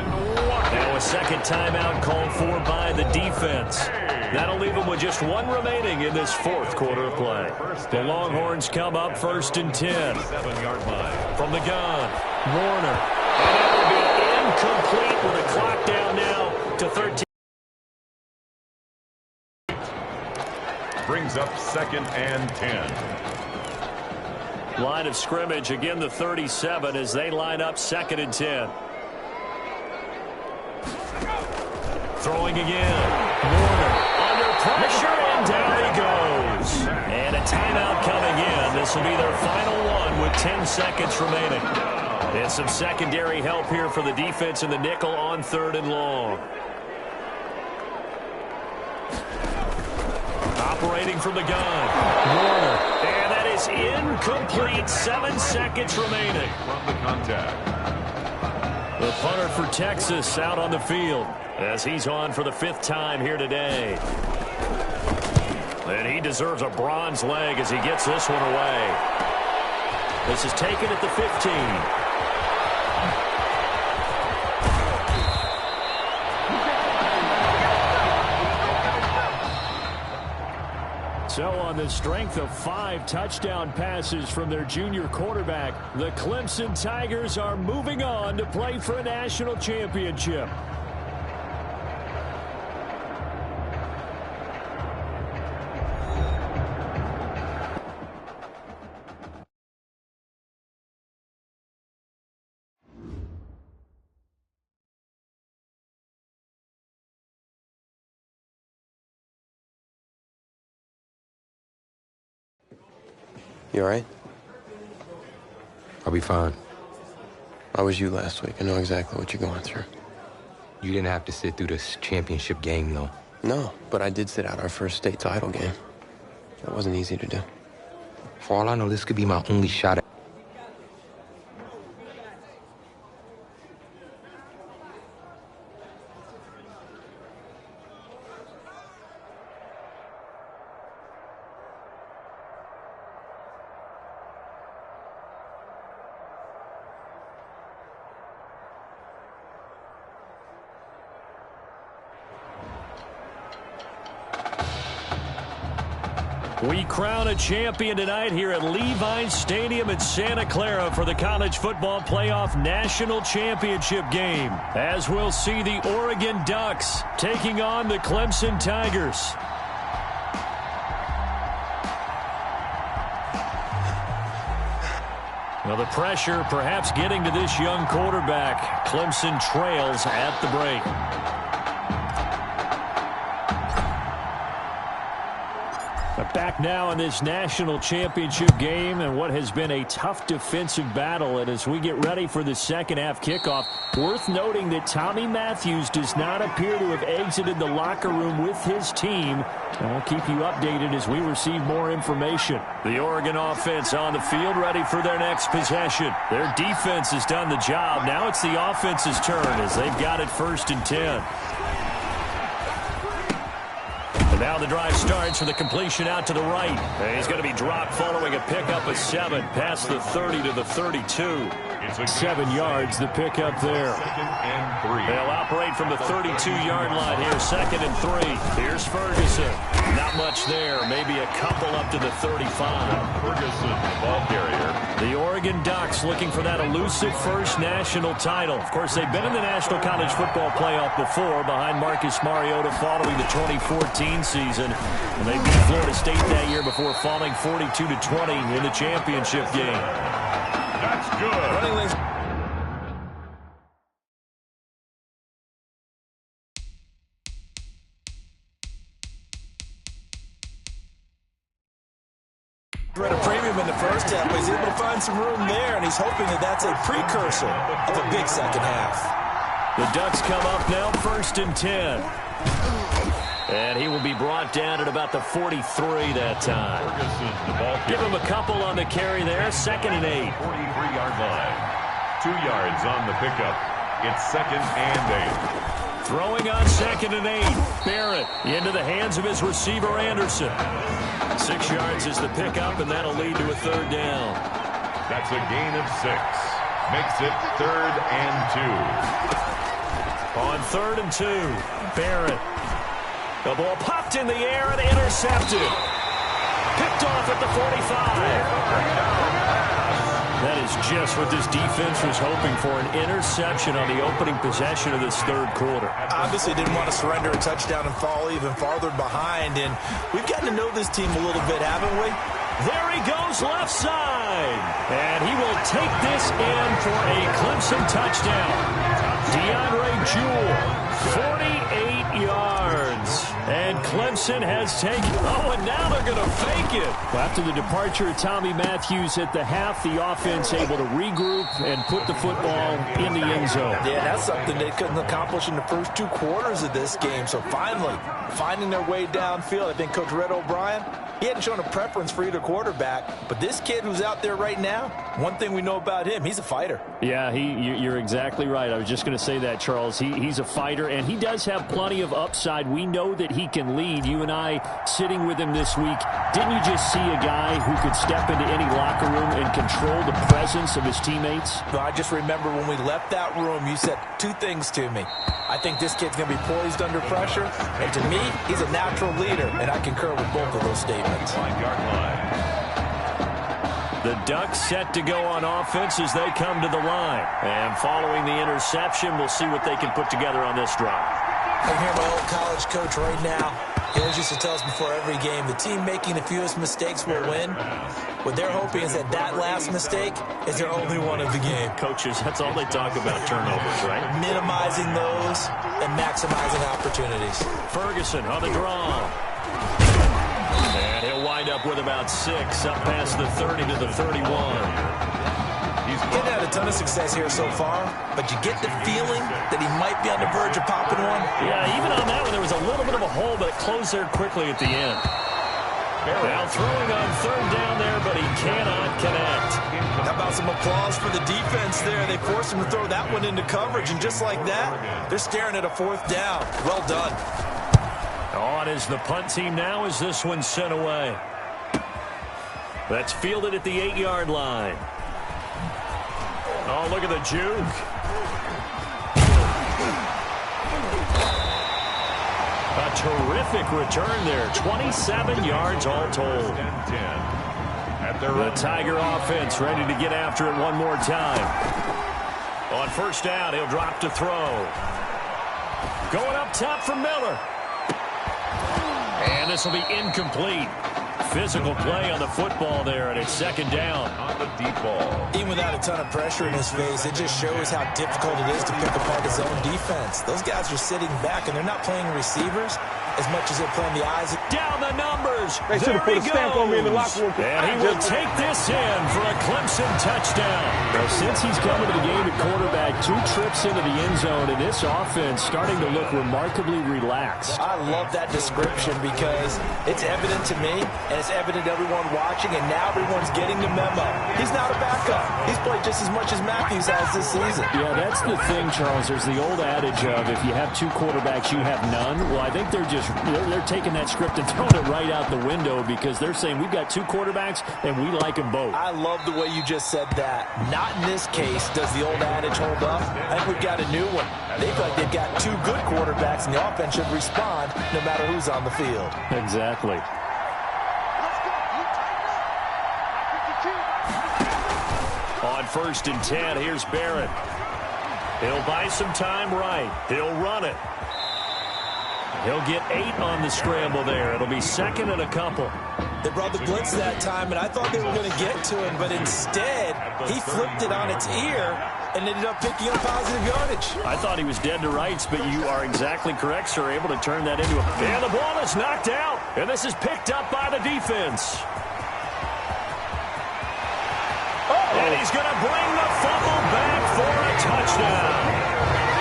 Now a second timeout called for by the defense. That'll leave them with just 1 remaining in this 4th quarter of play. The Longhorns come up 1st and 10. 7-yard line. From the gun, Warner. And that'll be incomplete with a clock down now to 13. Brings up 2nd and 10. Line of scrimmage, again the 37 as they line up 2nd and 10. Throwing again. Warner under pressure, and down he goes. And a timeout coming in. This will be their final one with 10 seconds remaining. And some secondary help here for the defense in the nickel on 3rd and long. Operating from the gun. Warner. And that is incomplete. 7 seconds remaining. From the contact. The punter for Texas out on the field as he's on for the 5th time here today. And he deserves a bronze leg as he gets this one away. This is taken at the 15. So on the strength of 5 touchdown passes from their junior quarterback, the Clemson Tigers are moving on to play for a national championship. You all right? I'll be fine. How was you last week? I know exactly what you're going through. You didn't have to sit through this championship game, though. No, but I did sit out our first state title game. That wasn't easy to do. For all I know, this could be my only shot at... We crown a champion tonight here at Levi's Stadium in Santa Clara for the College Football Playoff National Championship game, as we'll see the Oregon Ducks taking on the Clemson Tigers. Well, the pressure perhaps getting to this young quarterback. Clemson trails at the break. But back now in this national championship game and what has been a tough defensive battle. And as we get ready for the second half kickoff, worth noting that Tommy Matthews does not appear to have exited the locker room with his team. And we'll keep you updated as we receive more information. The Oregon offense on the field ready for their next possession. Their defense has done the job. Now it's the offense's turn as they've got it 1st and 10. Now the drive starts with a completion out to the right. And he's going to be dropped following a pickup of 7 past the 30 to the 32. 7 yards, the pickup there. They'll operate from the 32-yard line here, 2nd and 3. Here's Ferguson. Not much there, maybe a couple up to the 35. Ferguson, ball carrier. The Oregon Ducks looking for that elusive first national title. Of course, they've been in the National College Football Playoff before behind Marcus Mariota following the 2014 season. And they beat Florida State that year before falling 42-20 in the championship game. That's good. Running lanes. At a premium in the first half, but he's able to find some room there, and he's hoping that that's a precursor of a big second half. The Ducks come up now, 1st and 10. And he will be brought down at about the 43 that time. Give him a couple on the carry there, 2nd and 8. 43-yard line. 2 yards on the pickup. It's 2nd and 8. Throwing on 2nd and 8. Barrett into the hands of his receiver, Anderson. 6 yards is the pickup, and that'll lead to a 3rd down. That's a gain of 6. Makes it 3rd and 2. On 3rd and 2, Barrett. The ball popped in the air and intercepted. Picked off at the 45. That is just what this defense was hoping for, an interception on the opening possession of this 3rd quarter. Obviously didn't want to surrender a touchdown and fall even farther behind, and we've gotten to know this team a little bit, haven't we? There he goes left side, and he will take this in for a Clemson touchdown. DeAndre Jewell, 48 yards. And Clemson has taken, and now they're going to fake it. Well, after the departure of Tommy Matthews at the half, the offense able to regroup and put the football in the end zone. Yeah, that's something they couldn't accomplish in the first 2 quarters of this game. So finally, finding their way downfield. I think Coach Red O'Brien, he hadn't shown a preference for either quarterback. But this kid who's out there right now, one thing we know about him, he's a fighter. Yeah, you're exactly right. I was just going to say that, Charles. He's a fighter, and he does have plenty of upside. We know that he can lead. You and I sitting with him this week, didn't you just see a guy who could step into any locker room and control the presence of his teammates? Well, I just remember when we left that room, you said 2 things to me. I think this kid's going to be poised under pressure, and to me, he's a natural leader, and I concur with both of those statements. 5-yard line. The Ducks set to go on offense as they come to the line. And following the interception, we'll see what they can put together on this drive. I hear my old college coach right now. He always used to tell us before every game, the team making the fewest mistakes will win. What they're hoping is that last mistake is their only one of the game. Coaches, that's all they talk about, turnovers, right? Minimizing those and maximizing opportunities. Ferguson on the draw. And he'll wind up with about 6 up past the 30 to the 31. He's getting had a ton of success here so far, but you get the feeling that he might be on the verge of popping one. Yeah, even on that one, there was a little bit of a hole, but it closed there quickly at the end. Now throwing on 3rd down there, but he cannot connect. How about some applause for the defense there? They forced him to throw that one into coverage, and just like that, they're staring at a 4th down. Well done. On is the punt team now as this one's sent away. That's fielded at the 8-yard line. Oh, look at the juke. A terrific return there. 27 yards all told. The Tiger offense ready to get after it one more time. On first down, he'll drop to throw. Going up top for Miller. And this will be incomplete. Physical play on the football there, and it's second down on the deep ball. Even without a ton of pressure in his face, it just shows how difficult it is to pick apart his own defense. Those guys are sitting back, and they're not playing receivers as much as they're playing the eyes. Down the numbers. They should have put a stamp on me in the locker room. And he will take this in for a Clemson touchdown. Well, since he's come into the game at quarterback, 2 trips into the end zone, and this offense starting to look remarkably relaxed. I love that description because it's evident to me, and it's evident to everyone watching, and now everyone's getting the memo. He's not a backup. He's played just as much as Matthews has this season. Yeah, that's the thing, Charles. There's the old adage of if you have 2 quarterbacks, you have none. Well, I think they're taking that script and throwing it right out the window because they're saying we've got 2 quarterbacks and we like them both. I love the way you just said that. Not in this case does the old adage hold up. I think we've got a new one. They feel like they've got 2 good quarterbacks and the offense should respond no matter who's on the field. Exactly. On first and 10, here's Barrett. He'll buy some time right. He'll run it. He'll get 8 on the scramble there. It'll be second and a couple. They brought the blitz that time, and I thought they were going to get to him, but instead, he flipped it on its ear and ended up picking up positive yardage. I thought he was dead to rights, but you are exactly correct, sir. Able to turn that into a... And the ball is knocked out, and this is picked up by the defense. And he's going to bring the fumble back for a touchdown.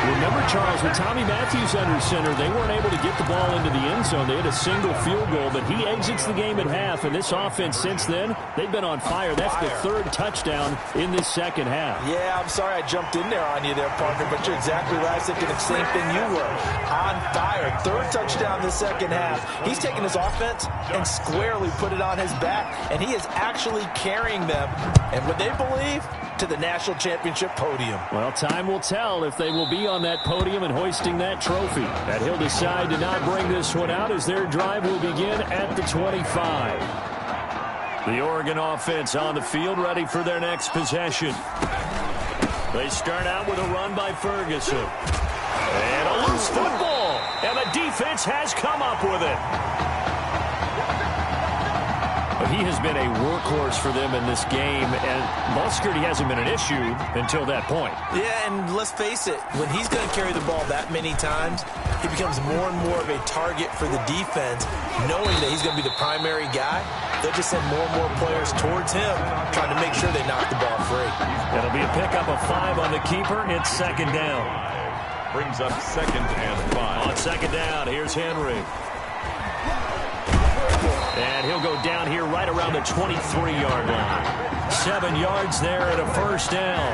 Remember, Charles, with Tommy Matthews under center, they weren't able to get the ball into the end zone. They had a single field goal, but he exits the game at half, and this offense since then, they've been on fire. That's the 3rd touchdown in this second half. Yeah, I'm sorry I jumped in there on you there, partner, but you're exactly right. I was thinking the same thing you were. On fire. 3rd touchdown in the second half. He's taken his offense and squarely put it on his back, and he is actually carrying them, and what they believe, to the national championship podium. Well, time will tell if they will be on that podium and hoisting that trophy. And he'll decide to not bring this one out as their drive will begin at the 25. The Oregon offense on the field ready for their next possession. They start out with a run by Ferguson. And a loose football. And the defense has come up with it. He has been a workhorse for them in this game, and ball security hasn't been an issue until that point. Yeah, and let's face it, when he's going to carry the ball that many times, he becomes more and more of a target for the defense, knowing that he's going to be the primary guy. They'll just send more and more players towards him, trying to make sure they knock the ball free. It'll be a pickup of 5 on the keeper. It's second down. Brings up second and 5. On second down, here's Henry. And he'll go down here right around the 23-yard line. 7 yards there at a first down.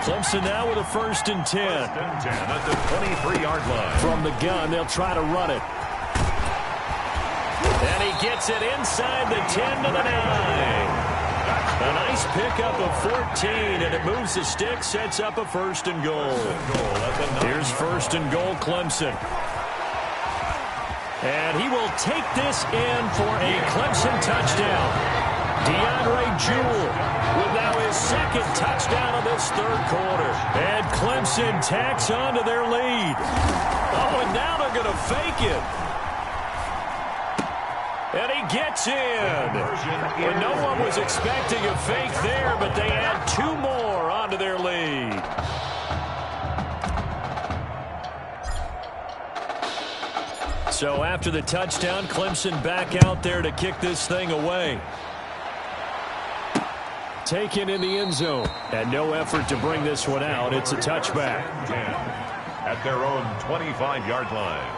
Clemson now with a 1st and 10. At the 23-yard line. From the gun, they'll try to run it. And he gets it inside the 10 to the 9. A nice pickup of 14, and it moves the stick, sets up a 1st and goal. Here's 1st and goal, Clemson. And he will take this in for a Clemson touchdown. DeAndre Jewell with now his 2nd touchdown of this 3rd quarter. And Clemson tacks on to their lead. Oh, and now they're going to fake it. And he gets in. And no one was expecting a fake there, but they add 2 more onto their lead. So after the touchdown, Clemson back out there to kick this thing away. Taken in the end zone. And no effort to bring this one out. It's a touchback. At their own 25-yard line.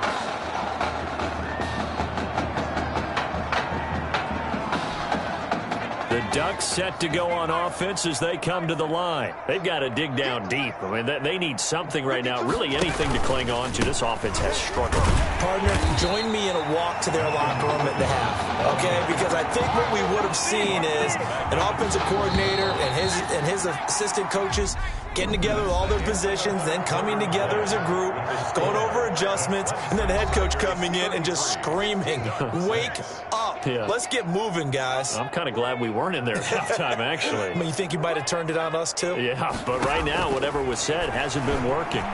The Ducks set to go on offense as they come to the line. They've got to dig down deep. I mean, they need something right now, really anything to cling on to. This offense has struggled. Partner, join me in a walk to their locker room at the half, okay? Because I think what we would have seen is an offensive coordinator and his assistant coaches getting together with all their positions, then coming together as a group, going over adjustments, and then the head coach coming in and just screaming, "Wake up. Yeah. Let's get moving, guys." I'm kind of glad we weren't in there at halftime, actually. I mean, you think you might have turned it on us, too? Yeah, but right now, whatever was said hasn't been working.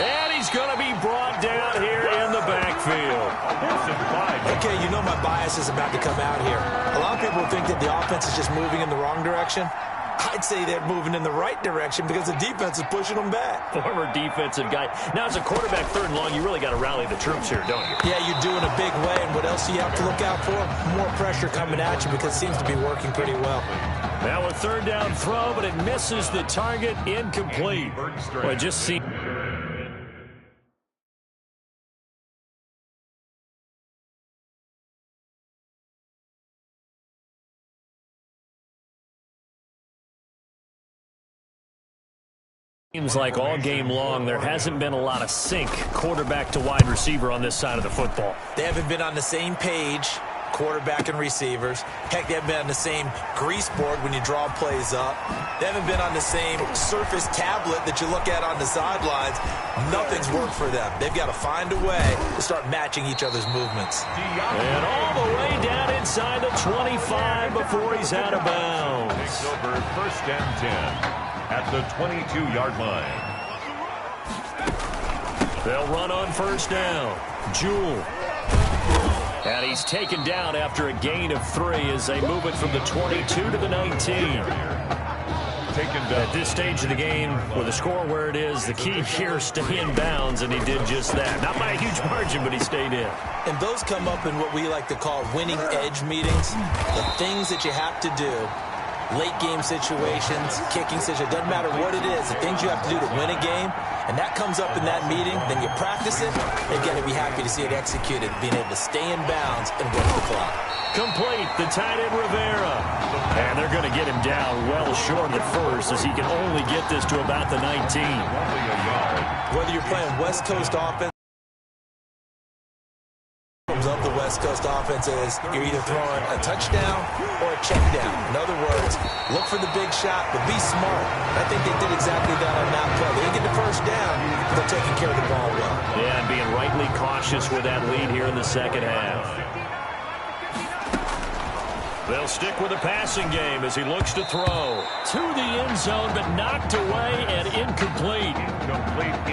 And he's going to be brought down here in the backfield. Okay, you know my bias is about to come out here. A lot of people think that the offense is just moving in the wrong direction. I'd say they're moving in the right direction because the defense is pushing them back. Former defensive guy. Now, as a quarterback, 3rd and long, you really got to rally the troops here, don't you? Yeah, you do in a big way. And what else do you have to look out for? More pressure coming at you because it seems to be working pretty well. Now a 3rd down throw, but it misses the target. Incomplete. Well, it just seems... Seems like all game long there hasn't been a lot of sync quarterback to wide receiver on this side of the football. They haven't been on the same page, quarterback and receivers. Heck, they haven't been on the same grease board when you draw plays up. They haven't been on the same surface tablet that you look at on the sidelines. Nothing's worked for them. They've got to find a way to start matching each other's movements. And all the way down inside the 25 before he's out of bounds. Takes over 1st and 10. At the 22-yard line. They'll run on 1st down. Jewell. And he's taken down after a gain of 3 as they move it from the 22 to the 19. Taken down. At this stage of the game, with the score where it is, the key here is stay in bounds, and he did just that. Not by a huge margin, but he stayed in. And those come up in what we like to call winning edge meetings. The things that you have to do. Late game situations, kicking situations, doesn't matter what it is, the things you have to do to win a game, and that comes up in that meeting, then you practice it, they've got to be happy to see it executed, being able to stay in bounds and work the clock. Complete, the tight end Rivera. And they're going to get him down well short of the 1st as he can only get this to about the 19. Whether you're playing West Coast offense, of the West Coast offense is you're either throwing a touchdown or a check down. In other words, look for the big shot, but be smart. I think they did exactly that on that play. They didn't get the 1st down, but they're taking care of the ball well. Yeah, and being rightly cautious with that lead here in the 2nd half. They'll stick with the passing game as he looks to throw. To the end zone, but knocked away and incomplete.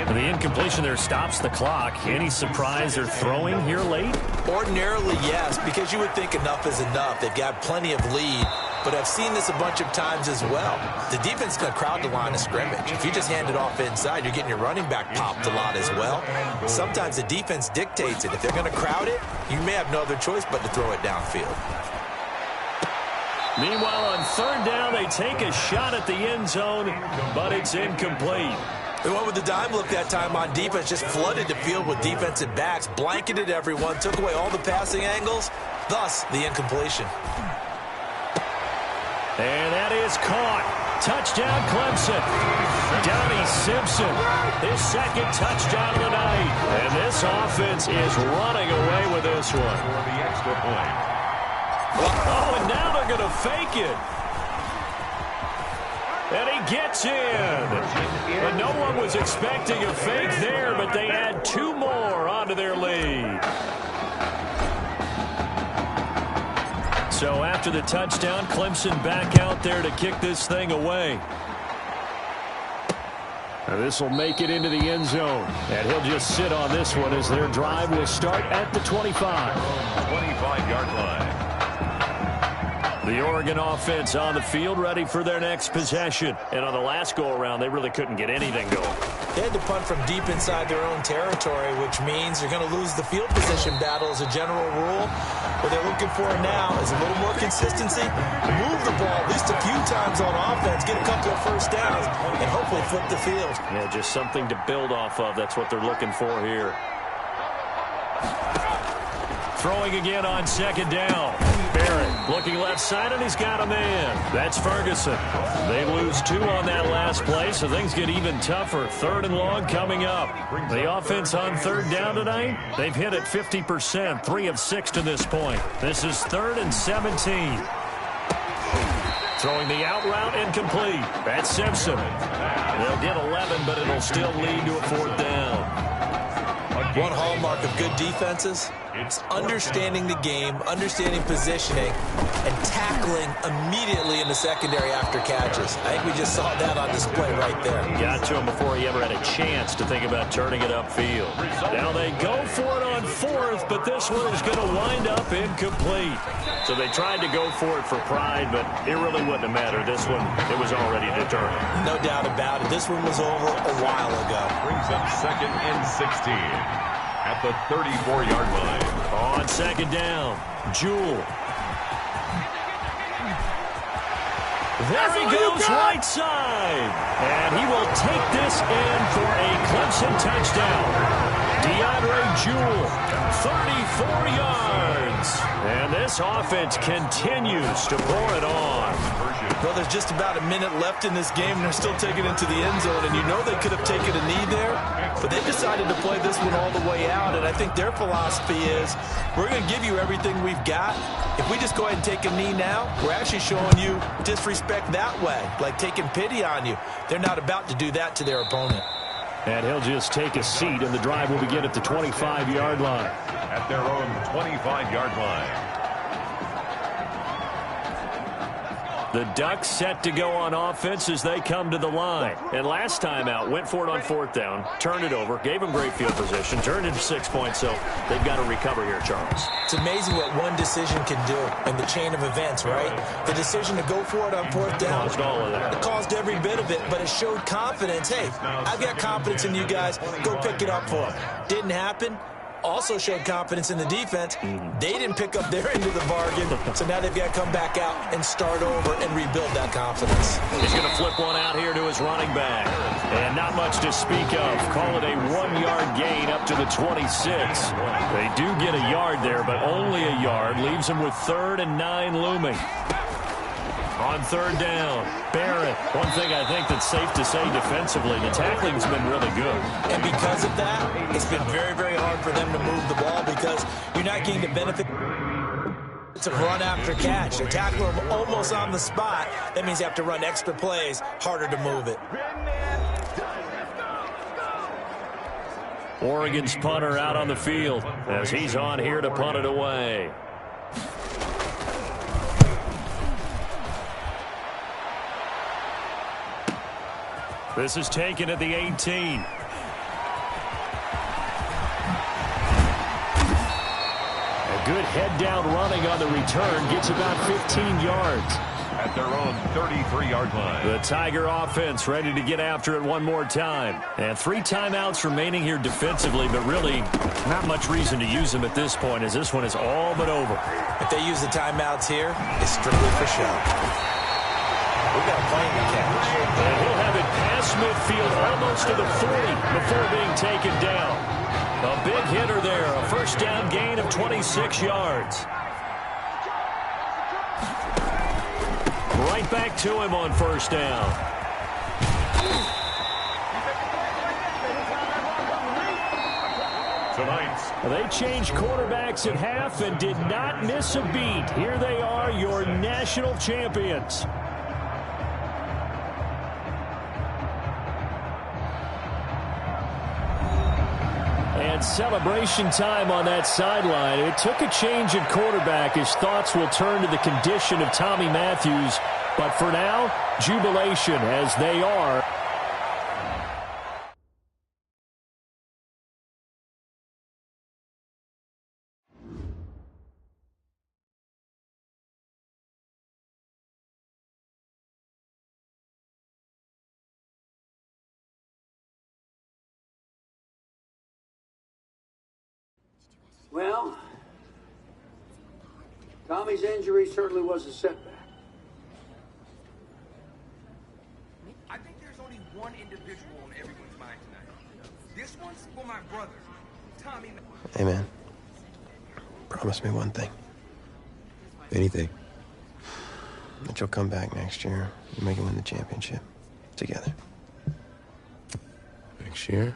The incompletion there stops the clock. Any surprise they're throwing here late? Ordinarily, yes, because you would think enough is enough. They've got plenty of lead, but I've seen this a bunch of times as well. The defense is going to crowd the line of scrimmage. If you just hand it off inside, you're getting your running back popped a lot as well. Sometimes the defense dictates it. If they're going to crowd it, you may have no other choice but to throw it downfield. Meanwhile, on 3rd down, they take a shot at the end zone, but it's incomplete. They went with the dime look that time on defense, just flooded the field with defensive backs, blanketed everyone, took away all the passing angles, thus the incompletion. And that is caught. Touchdown, Clemson. Donnie Simpson, his 2nd touchdown of the night. And this offense is running away with this one. For the extra point. Oh, and now they're going to fake it. And he gets in. But no one was expecting a fake there, but they add 2 more onto their lead. So after the touchdown, Clemson back out there to kick this thing away. This will make it into the end zone. And he'll just sit on this one as their drive will start at the 25. 25-yard line. The Oregon offense on the field ready for their next possession. And on the last go-around, they really couldn't get anything going. They had to punt from deep inside their own territory, which means you're going to lose the field position battle as a general rule. What they're looking for now is a little more consistency, move the ball at least a few times on offense, get a couple of 1st downs, and hopefully flip the field. Yeah, just something to build off of. That's what they're looking for here. Throwing again on 2nd down. Barrett. Looking left side, and he's got a man. That's Ferguson. They lose 2 on that last play, so things get even tougher. 3rd and long coming up. The offense on 3rd down tonight, they've hit it 50%, 3 of 6 to this point. This is 3rd and 17. Throwing the out route incomplete. That's Simpson. They'll get 11, but it'll still lead to a 4th down. One hallmark of good defenses is understanding the game, understanding positioning, and tackling immediately in the secondary after catches. I think we just saw that on display right there. Got to him before he ever had a chance to think about turning it upfield. Now they go for it on 4th, but this one is going to wind up incomplete. So they tried to go for it for pride, but it really wouldn't have mattered. This one, it was already determined. No doubt about it. This one was over a while ago. Brings up 2nd and 16 at the 34-yard line. On 2nd down, Jewell. There he goes right side. And he will take this in for a Clemson touchdown. DeAndre Jewell, 34 yards. And this offense continues to pour it on. Well, there's just about a minute left in this game, and they're still taking it to the end zone. And you know they could have taken a knee there, but they decided to play this one all the way out. And I think their philosophy is, we're going to give you everything we've got. If we just go ahead and take a knee now, we're actually showing you disrespect that way, like taking pity on you. They're not about to do that to their opponent. And he'll just take a seat, and the drive will begin at the 25-yard line. At their own 25-yard line. The Ducks set to go on offense as they come to the line. And last time out, went for it on 4th down, turned it over, gave them great field position, turned it to 6 points, so they've got to recover here, Charles. It's amazing what one decision can do in the chain of events, right? The decision to go for it on 4th down. Caused all of that. It caused every bit of it, but it showed confidence. Hey, I've got confidence in you guys. Go pick it up for them. Didn't happen. Also showed confidence in the defense. They didn't pick up their end of the bargain, so now they've got to come back out and start over and rebuild that confidence. He's going to flip one out here to his running back. And not much to speak of. Call it a 1-yard gain up to the 26. They do get a yard there, but only a yard. Leaves them with 3rd and 9 looming. On 3rd down, Barrett. One thing I think that's safe to say defensively, the tackling's been really good. And because of that, it's been very, very hard for them to move the ball because you're not getting the benefit. It's a run after catch. They tackle them almost on the spot. That means they have to run extra plays, harder to move it. Oregon's punter out on the field as he's on here to punt it away. This is taken at the 18. A good head-down running on the return gets about 15 yards. At their own 33-yard line. The Tiger offense ready to get after it one more time. And 3 timeouts remaining here defensively, but really not much reason to use them at this point as this one is all but over. If they use the timeouts here, it's strictly for show. We've got a plane to catch. And he'll have it past midfield almost to the 40 before being taken down. A big hitter there, a 1st down gain of 26 yards. Right back to him on 1st down. They changed quarterbacks at half and did not miss a beat. Here they are, your national champions. And celebration time on that sideline. It took a change at quarterback. His thoughts will turn to the condition of Tommy Matthews. But for now, jubilation as they are. Well, Tommy's injury certainly was a setback. I think there's only one individual on everyone's mind tonight. This one's for my brother, Tommy. Hey, man. Promise me one thing. Anything. that you'll come back next year and make it win the championship together. Next year?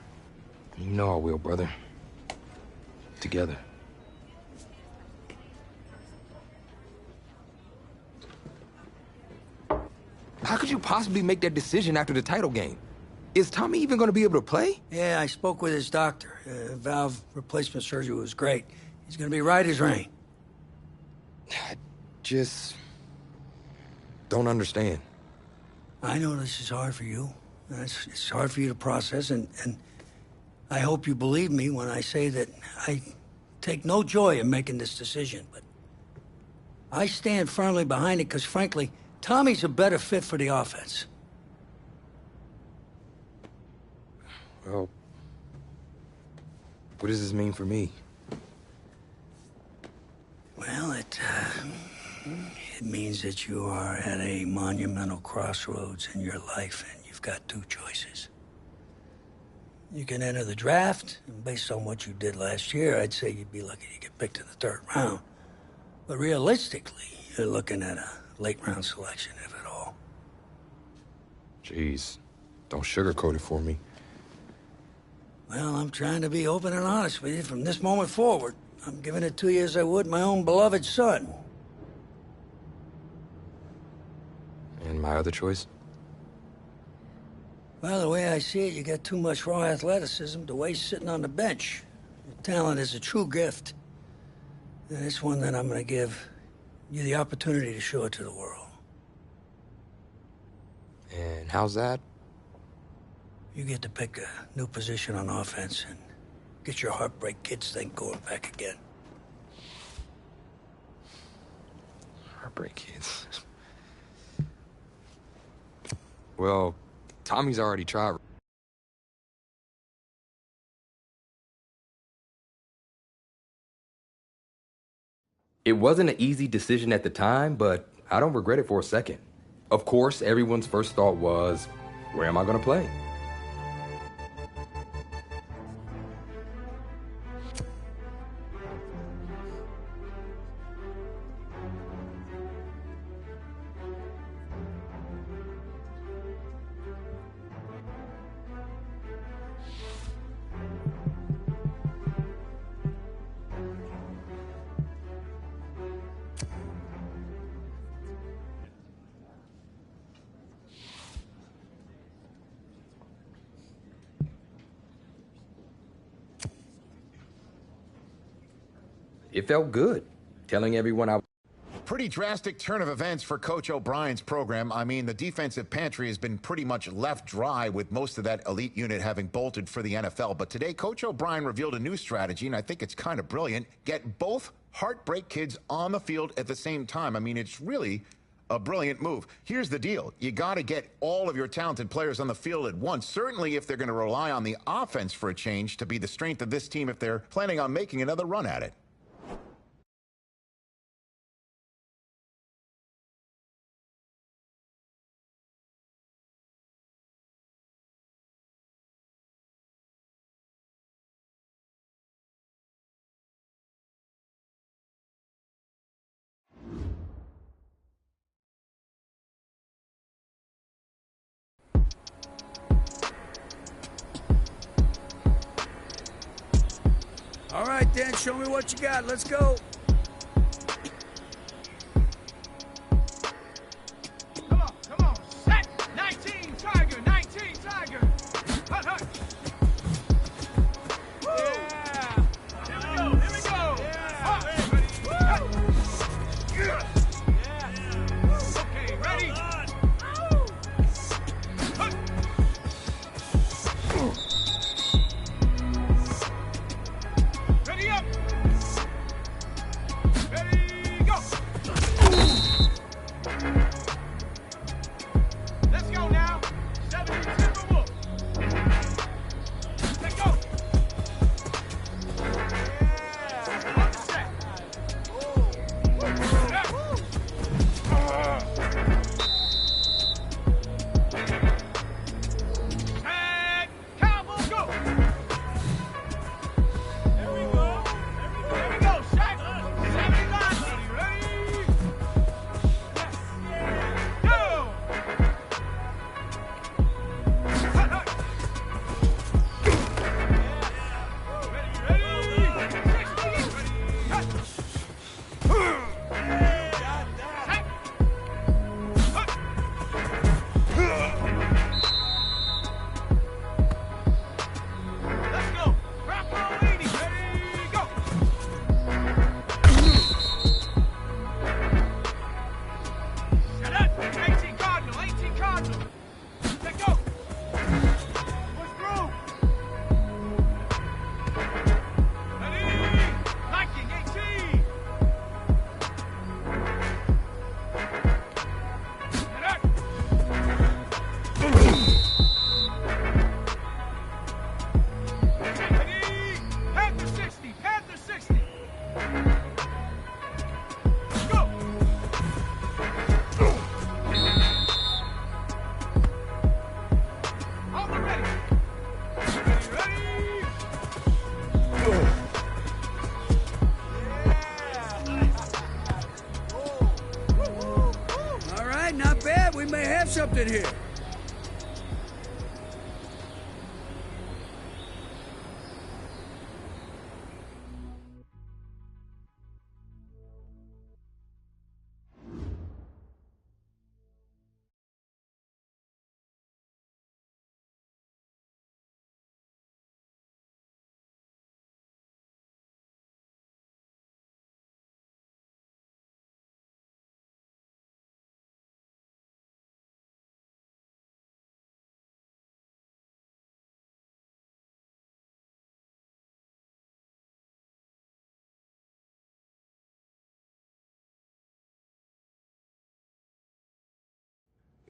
You know I will, brother. Together. How could you possibly make that decision after the title game? Is Tommy even going to be able to play? Yeah, I spoke with his doctor. Valve replacement surgery was great. He's going to be right as rain. I just don't understand. I know this is hard for you. It's hard for you to process, and I hope you believe me when I say that I take no joy in making this decision, but I stand firmly behind it because, frankly, Tommy's a better fit for the offense. Well, what does this mean for me? Well, it means that you are at a monumental crossroads in your life, and you've got two choices. You can enter the draft, and based on what you did last year, I'd say you'd be lucky to get picked in the 3rd round. But realistically, you're looking at a late-round selection, if at all. Jeez, don't sugarcoat it for me. Well, I'm trying to be open and honest with you from this moment forward. I'm giving it to you as I would my own beloved son. And my other choice? Well, the way I see it, you got too much raw athleticism to waste sitting on the bench. Your talent is a true gift. And it's one that I'm going to give you the opportunity to show it to the world. And how's that? You get to pick a new position on offense and get your Heartbreak Kids thing going back again. Heartbreak Kids. Well, Tommy's already tried. It wasn't an easy decision at the time, but I don't regret it for a second. Of course, everyone's first thought was, where am I going to play? It felt good, telling everyone I... Pretty drastic turn of events for Coach O'Brien's program. I mean, the defensive pantry has been pretty much left dry with most of that elite unit having bolted for the NFL. But today, Coach O'Brien revealed a new strategy, and I think it's kind of brilliant. Get both Heartbreak Kids on the field at the same time. I mean, it's really a brilliant move. Here's the deal. You got to get all of your talented players on the field at once, certainly if they're going to rely on the offense for a change to be the strength of this team if they're planning on making another run at it. All right, then, show me what you got. Let's go. Come on. Set. 19, Tiger. 19, Tiger. Hut, hut. Yeah. Here we go. Yeah. Woo. Yeah. Okay, ready? Hut. Ready up. scripted here.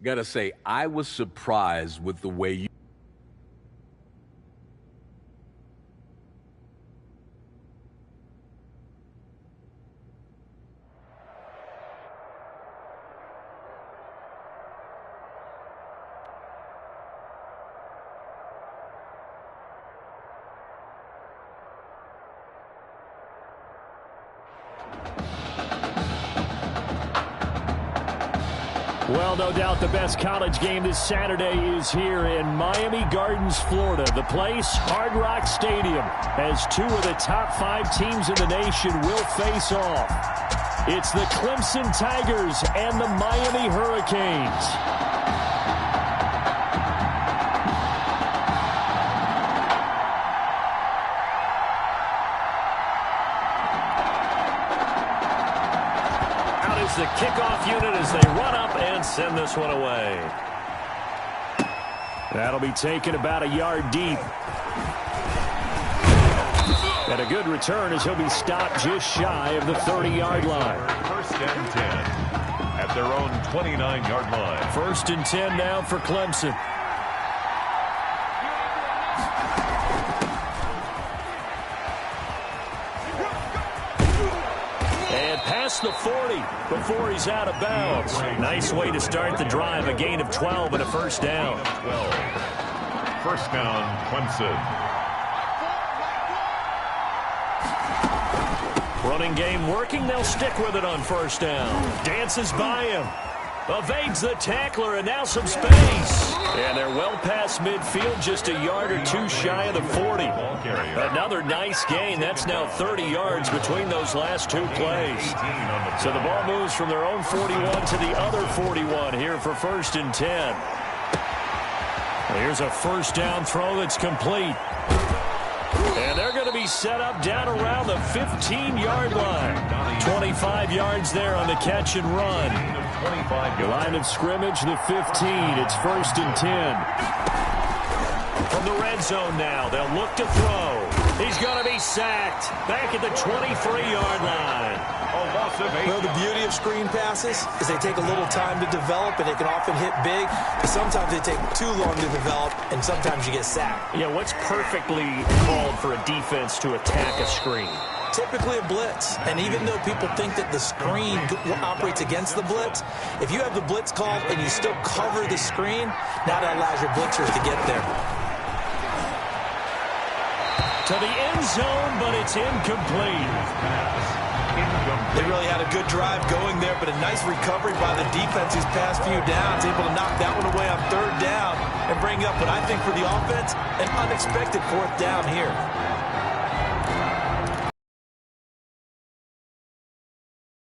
Gotta say, I was surprised with the way you... Well, no doubt the best college game this Saturday is here in Miami Gardens, Florida. The place, Hard Rock Stadium, as two of the top 5 teams in the nation will face off. It's the Clemson Tigers and the Miami Hurricanes. The kickoff unit as they run up and send this one away. That'll be taken about a yard deep. And a good return as he'll be stopped just shy of the 30-yard line. First and 10 at their own 29-yard line. First and 10 now for Clemson. The 40 before he's out of bounds. Nice way to start the drive. A gain of 12 and a first down. 12. First down, Clemson. Running game working. They'll stick with it on first down. Dances by him. Evades the tackler, and now some space. And they're well past midfield, just a yard or two shy of the 40. Another nice gain. That's now 30 yards between those last two plays. So the ball moves from their own 41 to the other 41 here for first and 10. Here's a first down throw that's complete. And they're going to be set up down around the 15-yard line. 25 yards there on the catch and run. Line of scrimmage, the 15. It's first and 10. From the red zone now, they'll look to throw. He's going to be sacked. Back at the 23-yard line. Well, the beauty of screen passes is they take a little time to develop, and they can often hit big. But sometimes they take too long to develop, and sometimes you get sacked. Yeah, what's perfectly called for a defense to attack a screen? Typically a blitz. And even though people think that the screen operates against the blitz, if you have the blitz called and you still cover the screen, now that allows your blitzers to get there. To the end zone, but it's incomplete. They really had a good drive going there, but a nice recovery by the defense these past few downs, able to knock that one away on third down and bring up what I think for the offense, an unexpected fourth down here.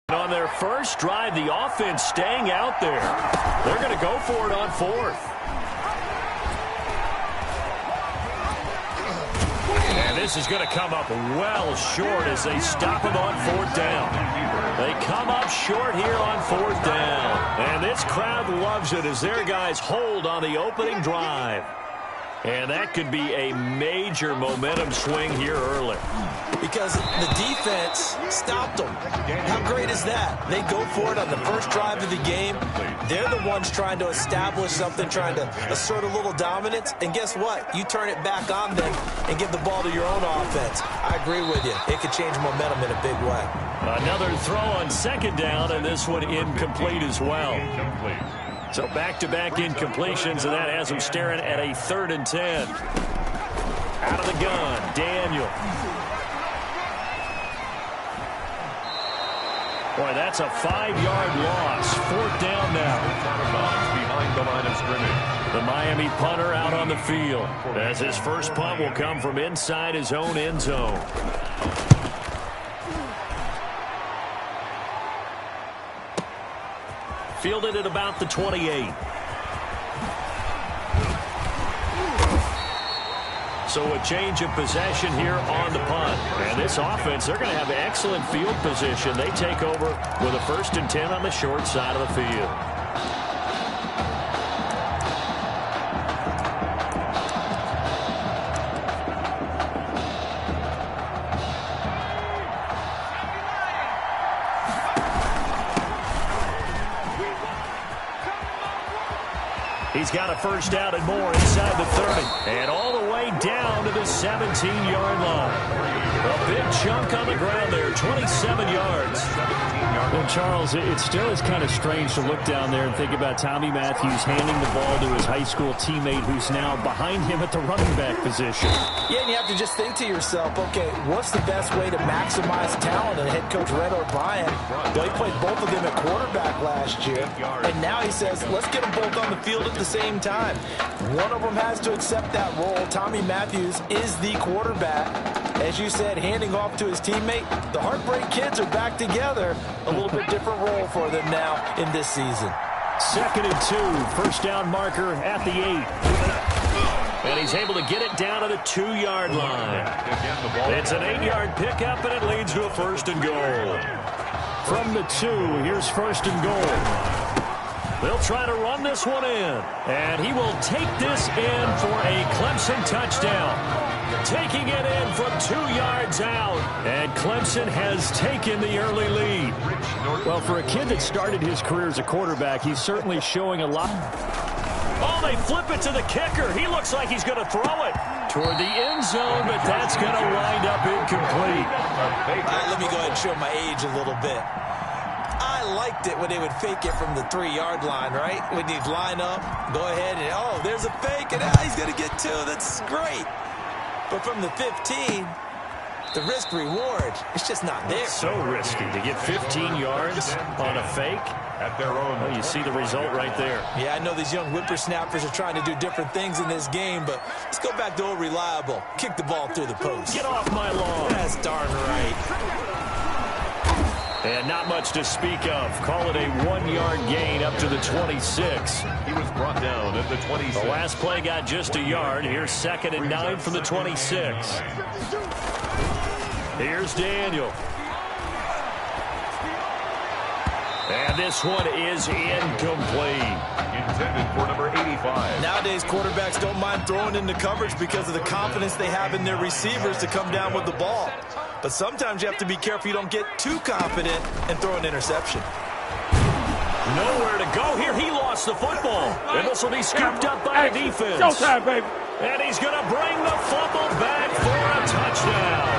On their first drive, the offense staying out there. They're going to go for it on fourth. And this is going to come up well short as they stop him on fourth down. They come up short here on fourth down. And this crowd loves it as their guys hold on the opening drive. And that could be a major momentum swing here early. Because the defense stopped them. How great is that? They go for it on the first drive of the game. They're the ones trying to establish something, trying to assert a little dominance. And guess what? You turn it back on them and give the ball to your own offense. I agree with you. It could change momentum in a big way. Another throw on second down, and this one incomplete as well. So back-to-back incompletions, and that has them staring at a 3rd and 10. Out of the gun, Daniel. Boy, that's a 5-yard loss. Fourth down now. behind the line of scrimmage. The Miami punter out on the field, as his first punt will come from inside his own end zone. Fielded at about the 28. So a change of possession here on the punt. And this offense, they're going to have excellent field position. They take over with a 1st and 10 on the short side of the field. He's got a first down and more inside the 30. And all the way down to the 17-yard line. A big chunk on the ground there, 27 yards. Well, Charles, it still is kind of strange to look down there and think about Tommy Matthews handing the ball to his high school teammate who's now behind him at the running back position. Yeah, and you have to just think to yourself, okay, what's the best way to maximize talent? And head coach Red O'Brien, he played both of them at quarterback last year, and now he says, let's get them both on the field at the same time. One of them has to accept that role. Tommy Matthews is the quarterback. As you said, handing off to his teammate. The Heartbreak Kids are back together. A little bit different role for them now in this season. 2nd and 2, first down marker at the 8. And he's able to get it down to the 2-yard line. It's an 8-yard pickup, and it leads to a 1st and goal. From the 2, here's 1st and goal. They'll try to run this one in. And he will take this in for a Clemson touchdown. Taking it in from 2 yards out. And Clemson has taken the early lead. Well, for a kid that started his career as a quarterback, he's certainly showing a lot. Oh, they flip it to the kicker. He looks like he's going to throw it toward the end zone, but that's going to wind up incomplete. Let me go ahead and show my age a little bit. I liked it when they would fake it from the 3-yard line, right? When you'd line up, go ahead, and oh, there's a fake, and he's going to get 2. That's great. But from the 15, the risk-reward, it's just not there. So risky to get 15 yards on a fake. At their own. Well, you see the result right there. Yeah, I know these young whippersnappers are trying to do different things in this game, but let's go back to old reliable. Kick the ball through the post. Get off my lawn. That's darn right. And not much to speak of. Call it a 1-yard gain up to the 26. He was brought down at the 26. The last play got just a yard. Here's 2nd and 9 from the 26. Here's Daniel. And this one is incomplete. Intended for number 85. Nowadays, quarterbacks don't mind throwing into coverage because of the confidence they have in their receivers to come down with the ball. But sometimes you have to be careful you don't get too confident and throw an interception. Nowhere to go here. He lost the football. And this will be scooped up by the defense. Showtime, baby. And he's going to bring the fumble back for a touchdown.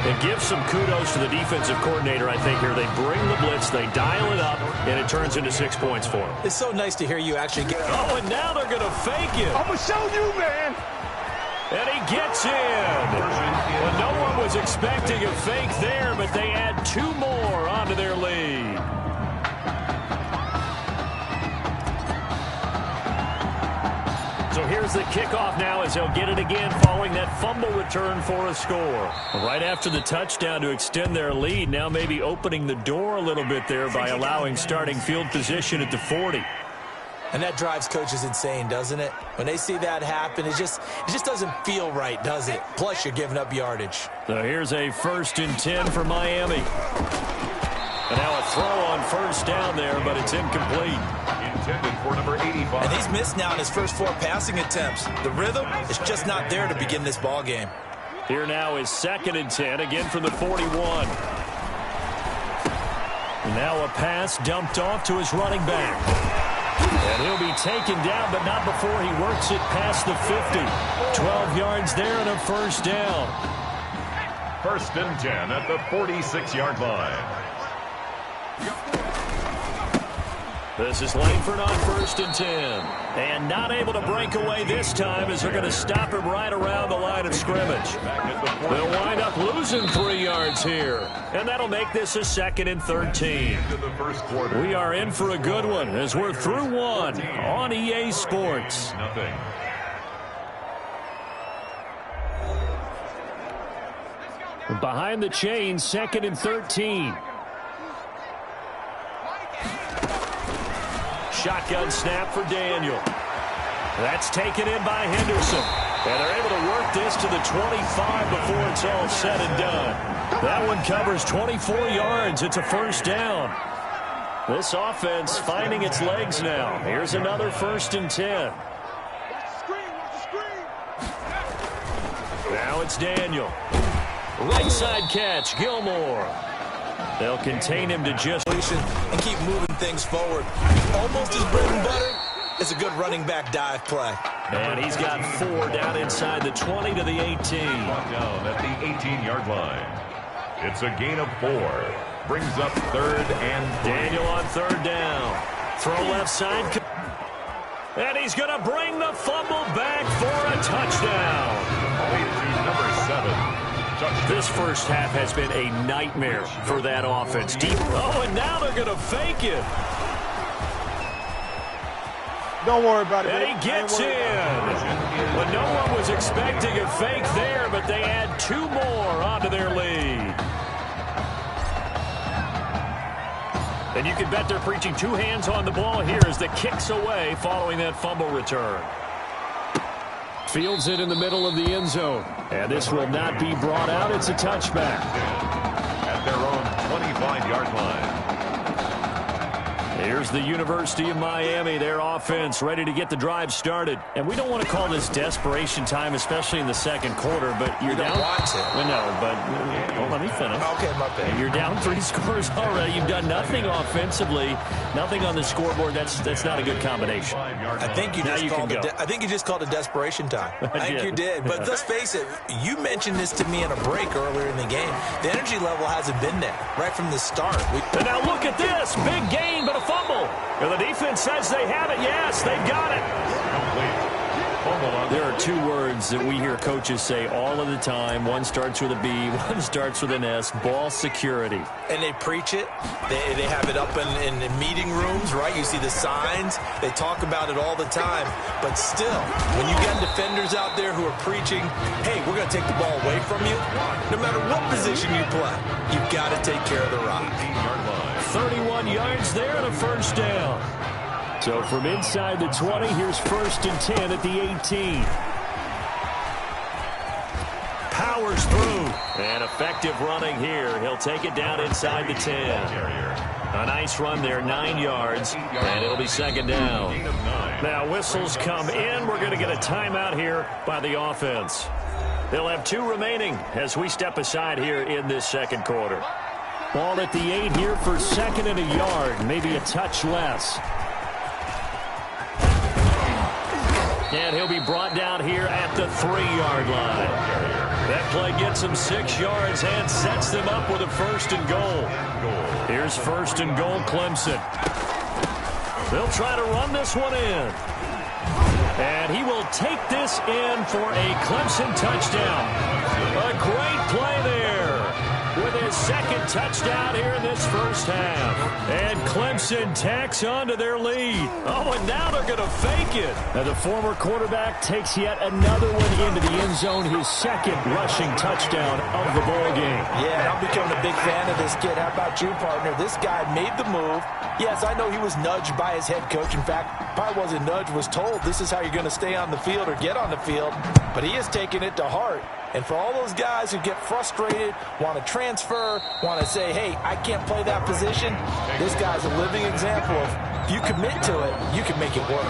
And give some kudos to the defensive coordinator, I think, here. They bring the blitz, they dial it up, and it turns into 6 points for them. It's so nice to hear you actually get... Oh, and now they're going to fake it. I'm going to show you, man. And he gets in. Well, no one was expecting a fake there, but they add 2 more onto their lead. So here's the kickoff now as they'll get it again following that fumble return for a score. Right after the touchdown to extend their lead, now maybe opening the door a little bit there by allowing starting field position at the 40. And that drives coaches insane, doesn't it? When they see that happen, it just doesn't feel right, does it? Plus, you're giving up yardage. So here's a 1st and 10 for Miami. And now a throw on 1st down there, but it's incomplete. Intended for number 85. And he's missed now in his first 4 passing attempts. The rhythm is just not there to begin this ball game. Here now is 2nd and 10, again from the 41. Now a pass dumped off to his running back. And he'll be taken down, but not before he works it past the 50. 12 yards there and a 1st down. 1st and 10 at the 46-yard line. This is Langford on 1st and 10. And not able to break away this time as they're going to stop him right around the line of scrimmage. They'll wind up losing 3 yards here. And that'll make this a 2nd and 13. We are in for a good one as we're through 1 on EA Sports. Nothing. Behind the chains, 2nd and 13. Shotgun snap for Daniel. That's taken in by Henderson. And they're able to work this to the 25 before it's all said and done. That one covers 24 yards. It's a 1st down. This offense finding its legs now. Here's another 1st and 10. Now it's Daniel. Right side catch, Gilmore. They'll contain him to just and keep moving things forward. Almost his bread and butter is a good running back dive play. And he's got 4 down inside the 20 to the 18. Down at the 18-yard line. It's a gain of 4. Brings up 3rd and 3. Daniel on 3rd down. Throw left side. And he's going to bring the fumble back for a touchdown. Number 7. This first half has been a nightmare for that offense. Deep. Oh, and now they're going to fake it. Don't worry about it. And he gets in. But no one was expecting a fake there, but they add 2 more onto their lead. And you can bet they're preaching 2 hands on the ball here as the kick's away following that fumble return. Fields it in the middle of the end zone. And this will not be brought out. It's a touchback. At their own 25-yard line. Here's the University of Miami, their offense ready to get the drive started. And we don't want to call this desperation time, especially in the 2nd quarter, but you're down. Well, no, but well, let me finish. Okay, my bad. You're down 3 scores already. You've done nothing offensively, nothing on the scoreboard. That's not a good combination. I think you just called it desperation time. I think you did. But let's face it, you mentioned this to me in a break earlier in the game. The energy level hasn't been there right from the start. And now look at this. Big gain, but a fumble. And the defense says they have it. Yes, they've got it. There are 2 words that we hear coaches say all of the time. One starts with a B, one starts with an S. Ball security. And they preach it. They have it up in meeting rooms, right? You see the signs. They talk about it all the time. But still, when you got defenders out there who are preaching, hey, we're going to take the ball away from you, no matter what position you play, you've got to take care of the rock. 31 yards there and a 1st down. So from inside the 20, here's 1st and 10 at the 18. Powers through. And effective running here. He'll take it down inside the 10. A nice run there, 9 yards, and it'll be 2nd down. Now whistles come in. We're going to get a timeout here by the offense. They'll have 2 remaining as we step aside here in this 2nd quarter. Ball at the 8 here for 2nd and a yard, maybe a touch less. And he'll be brought down here at the 3-yard line. That play gets him 6 yards and sets them up with a 1st and goal. Here's 1st and goal, Clemson. They'll try to run this one in. And he will take this in for a Clemson touchdown. A great play there with his 2nd touchdown here in this first half. And Clemson tacks onto their lead. Oh, and now they're going to fake it. Now the former quarterback takes yet another one into the end zone, his 2nd rushing touchdown of the ball game. Yeah, and I'm becoming a big fan of this kid. How about you, partner? This guy made the move. Yes, I know he was nudged by his head coach. In fact, probably wasn't nudged, was told this is how you're going to stay on the field or get on the field. But he has taken it to heart. And for all those guys who get frustrated, want to transfer, want to say, hey, I can't play that position, this guy's a living example of if you commit to it, you can make it work.